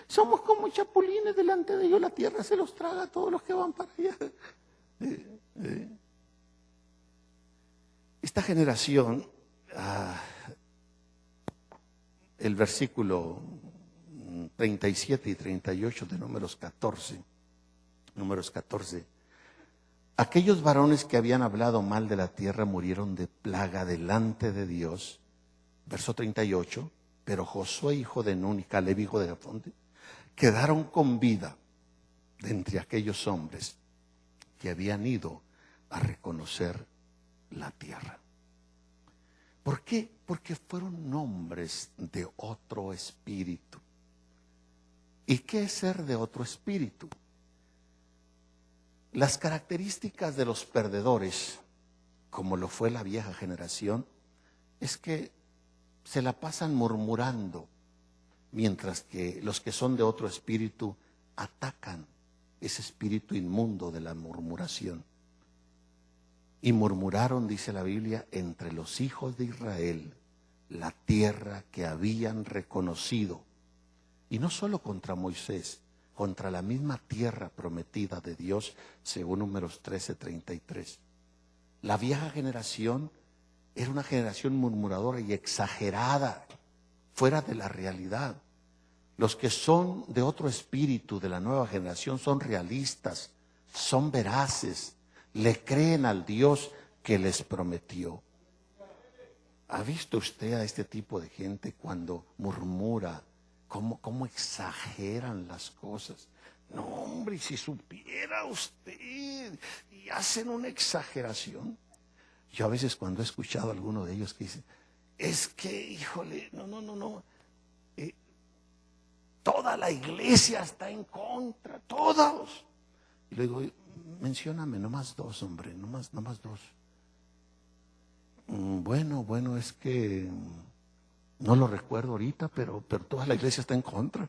Somos como chapulines delante de ellos, la tierra se los traga a todos los que van para allá. Esta generación, el versículo 37 y 38 de Números 14, aquellos varones que habían hablado mal de la tierra murieron de plaga delante de Dios. Verso 38, pero Josué, hijo de Nun, y Caleb, hijo de Jefone, quedaron con vida de entre aquellos hombres que habían ido a reconocer la tierra. ¿Por qué? Porque fueron hombres de otro espíritu. ¿Y qué es ser de otro espíritu? Las características de los perdedores, como lo fue la vieja generación, es que se la pasan murmurando, mientras que los que son de otro espíritu atacan ese espíritu inmundo de la murmuración. Y murmuraron, dice la Biblia, entre los hijos de Israel la tierra que habían reconocido. Y no solo contra Moisés, contra la misma tierra prometida de Dios, según Números 13, 33. La vieja generación era una generación murmuradora y exagerada, fuera de la realidad. Los que son de otro espíritu, de la nueva generación, son realistas, son veraces, le creen al Dios que les prometió. ¿Ha visto usted a este tipo de gente cuando murmura? ¿Cómo exageran las cosas? No, hombre, si supiera usted, y hacen una exageración. Yo a veces cuando he escuchado a alguno de ellos que dicen, es que, híjole, no. Toda la iglesia está en contra, todos. Y le digo, mencióname nomás dos, hombre, nomás dos. Bueno, es que no lo recuerdo ahorita, pero toda la iglesia está en contra.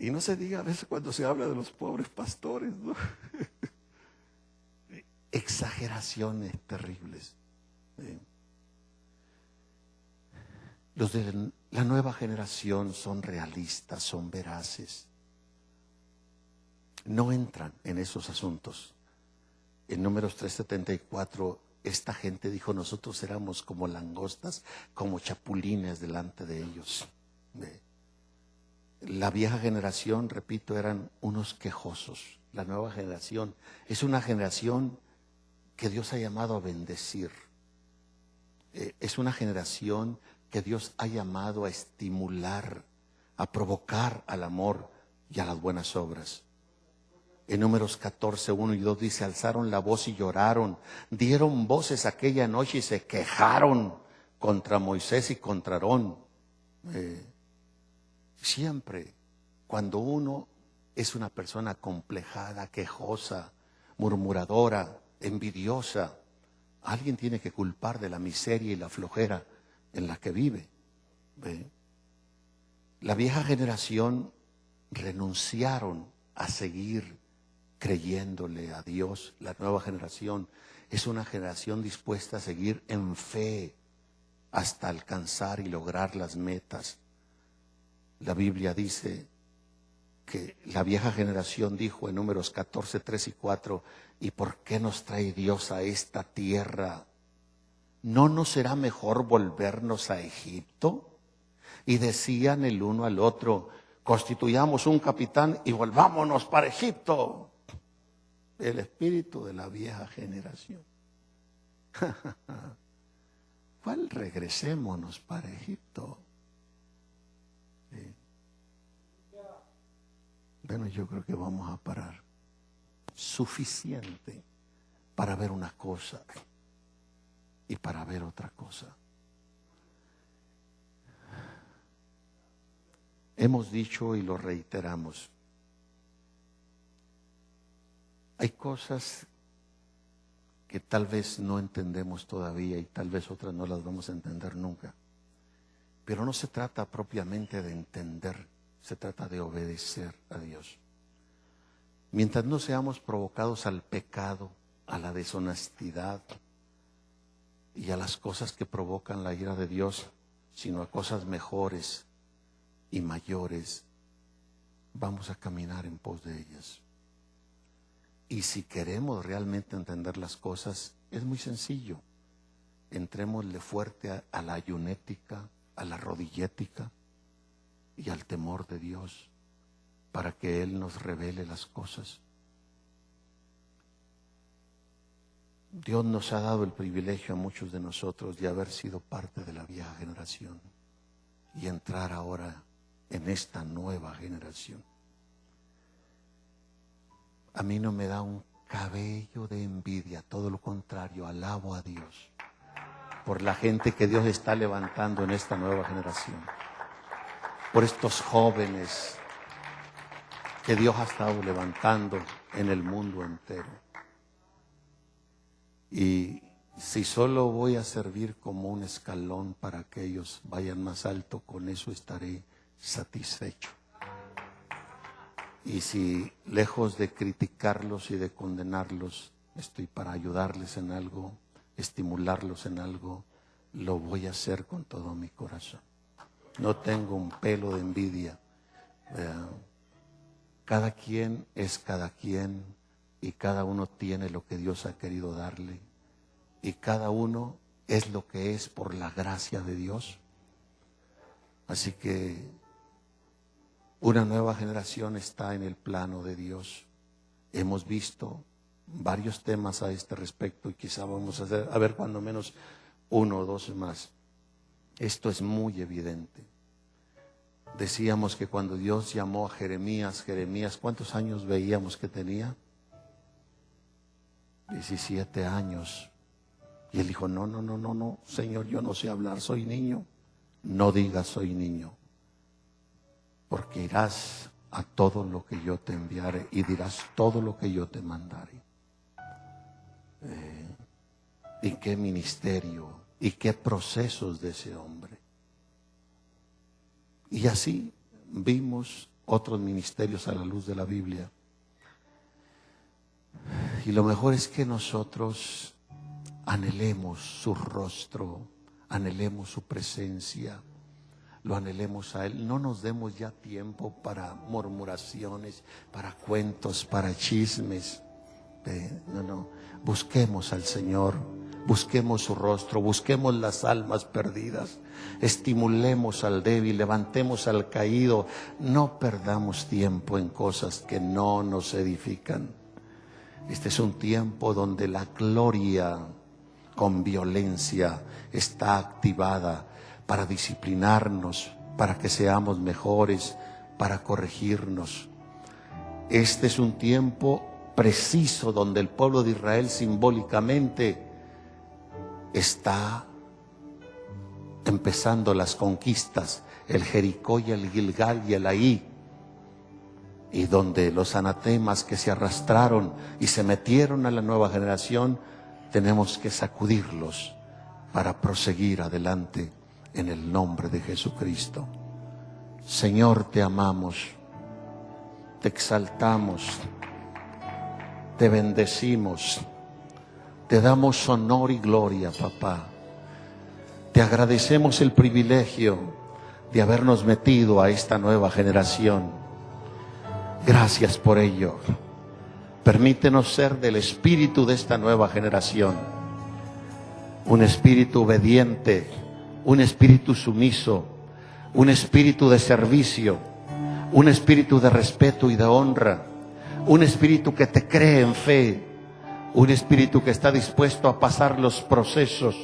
Y no se diga a veces cuando se habla de los pobres pastores, ¿no? exageraciones terribles. Los de la nueva generación son realistas, son veraces. No entran en esos asuntos. En Números 3:74, esta gente dijo: nosotros éramos como langostas, como chapulines delante de ellos. La vieja generación, repito, eran unos quejosos. La nueva generación es una generación que Dios ha llamado a bendecir. Es una generación que Dios ha llamado a estimular, a provocar al amor y a las buenas obras. En Números 14:1 y 2 dice: alzaron la voz y lloraron, dieron voces aquella noche y se quejaron contra Moisés y contra Aarón. Siempre cuando uno es una persona complejada, quejosa, murmuradora, envidiosa, alguien tiene que culpar de la miseria y la flojera en la que vive. La vieja generación renunciaron a seguir creyéndole a Dios. La nueva generación es una generación dispuesta a seguir en fe hasta alcanzar y lograr las metas. La Biblia dice que la vieja generación dijo en Números 14:3 y 4: ¿y por qué nos trae Dios a esta tierra? ¿No nos será mejor volvernos a Egipto? Y decían el uno al otro: constituyamos un capitán y volvámonos para Egipto. El espíritu de la vieja generación. ¿Cuál? Regresémonos para Egipto. Sí. Bueno, yo creo que vamos a parar. Suficiente para ver una cosa y para ver otra cosa. Hemos dicho y lo reiteramos: hay cosas que tal vez no entendemos todavía y tal vez otras no las vamos a entender nunca. Pero no se trata propiamente de entender, se trata de obedecer a Dios. Mientras no seamos provocados al pecado, a la deshonestidad y a las cosas que provocan la ira de Dios, sino a cosas mejores y mayores, vamos a caminar en pos de ellas. Y si queremos realmente entender las cosas, es muy sencillo. Entrémosle fuerte a la ayunética, a la rodillética y al temor de Dios, para que Él nos revele las cosas. Dios nos ha dado el privilegio a muchos de nosotros de haber sido parte de la vieja generación y entrar ahora en esta nueva generación. A mí no me da un cabello de envidia, todo lo contrario, alabo a Dios por la gente que Dios está levantando en esta nueva generación, por estos jóvenes que Dios ha estado levantando en el mundo entero. Y si solo voy a servir como un escalón para que ellos vayan más alto, con eso estaré satisfecho. Y si lejos de criticarlos y de condenarlos, estoy para ayudarles en algo, estimularlos en algo, lo voy a hacer con todo mi corazón. No tengo un pelo de envidia. Cada quien es cada quien y cada uno tiene lo que Dios ha querido darle y cada uno es lo que es por la gracia de Dios. Así que una nueva generación está en el plano de Dios. Hemos visto varios temas a este respecto y quizá vamos a ver cuando menos uno o dos más. Esto es muy evidente. Decíamos que cuando Dios llamó a Jeremías, ¿cuántos años veíamos que tenía? 17 años. Y él dijo: no, Señor, yo no sé hablar, soy niño. No digas soy niño, porque irás a todo lo que yo te enviare y dirás todo lo que yo te mandare. Y qué ministerio y qué procesos de ese hombre. Y así vimos otros ministerios a la luz de la Biblia. Y lo mejor es que nosotros anhelemos su rostro, anhelemos su presencia, lo anhelemos a Él. No nos demos ya tiempo para murmuraciones, para cuentos, para chismes. No. Busquemos al Señor, busquemos su rostro, busquemos las almas perdidas, estimulemos al débil, levantemos al caído. No perdamos tiempo en cosas que no nos edifican. Este es un tiempo donde la gloria con violencia está activada para disciplinarnos, para que seamos mejores, para corregirnos. Este es un tiempo preciso donde el pueblo de Israel simbólicamente está empezando las conquistas, el Jericó y el Gilgal y el Ahí, y donde los anatemas que se arrastraron y se metieron a la nueva generación, tenemos que sacudirlos para proseguir adelante en el nombre de Jesucristo. Señor, te amamos, te exaltamos, te bendecimos, te damos honor y gloria, papá. Te agradecemos el privilegio de habernos metido a esta nueva generación. Gracias por ello. Permítenos ser del espíritu de esta nueva generación. Un espíritu obediente, un espíritu sumiso, un espíritu de servicio, un espíritu de respeto y de honra, un espíritu que te cree en fe, un espíritu que está dispuesto a pasar los procesos,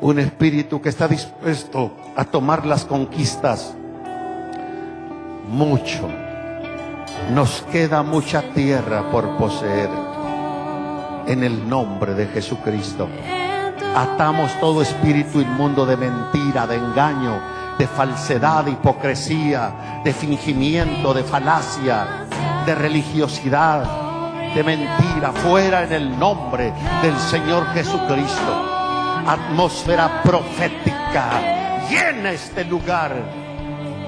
un espíritu que está dispuesto a tomar las conquistas. Nos queda mucha tierra por poseer. En el nombre de Jesucristo atamos todo espíritu inmundo de mentira, de engaño, de falsedad, de hipocresía, de fingimiento, de falacia, de religiosidad, de mentira, fuera en el nombre del Señor Jesucristo. Atmósfera profética llena este lugar.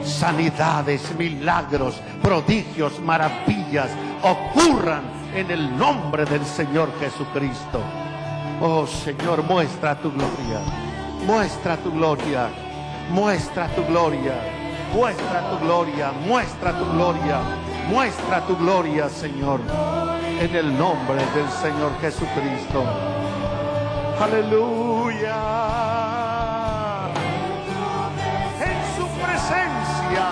Sanidades, milagros, prodigios, maravillas ocurran en el nombre del Señor Jesucristo. Oh Señor, muestra tu gloria, muestra tu gloria, muestra tu gloria, muestra tu gloria, muestra tu gloria, muestra tu gloria, Señor, en el nombre del Señor Jesucristo. Aleluya. En su presencia,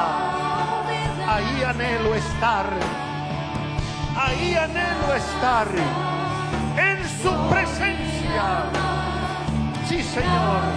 ahí anhelo estar, ahí anhelo estar, en su presencia. Sí, Señor.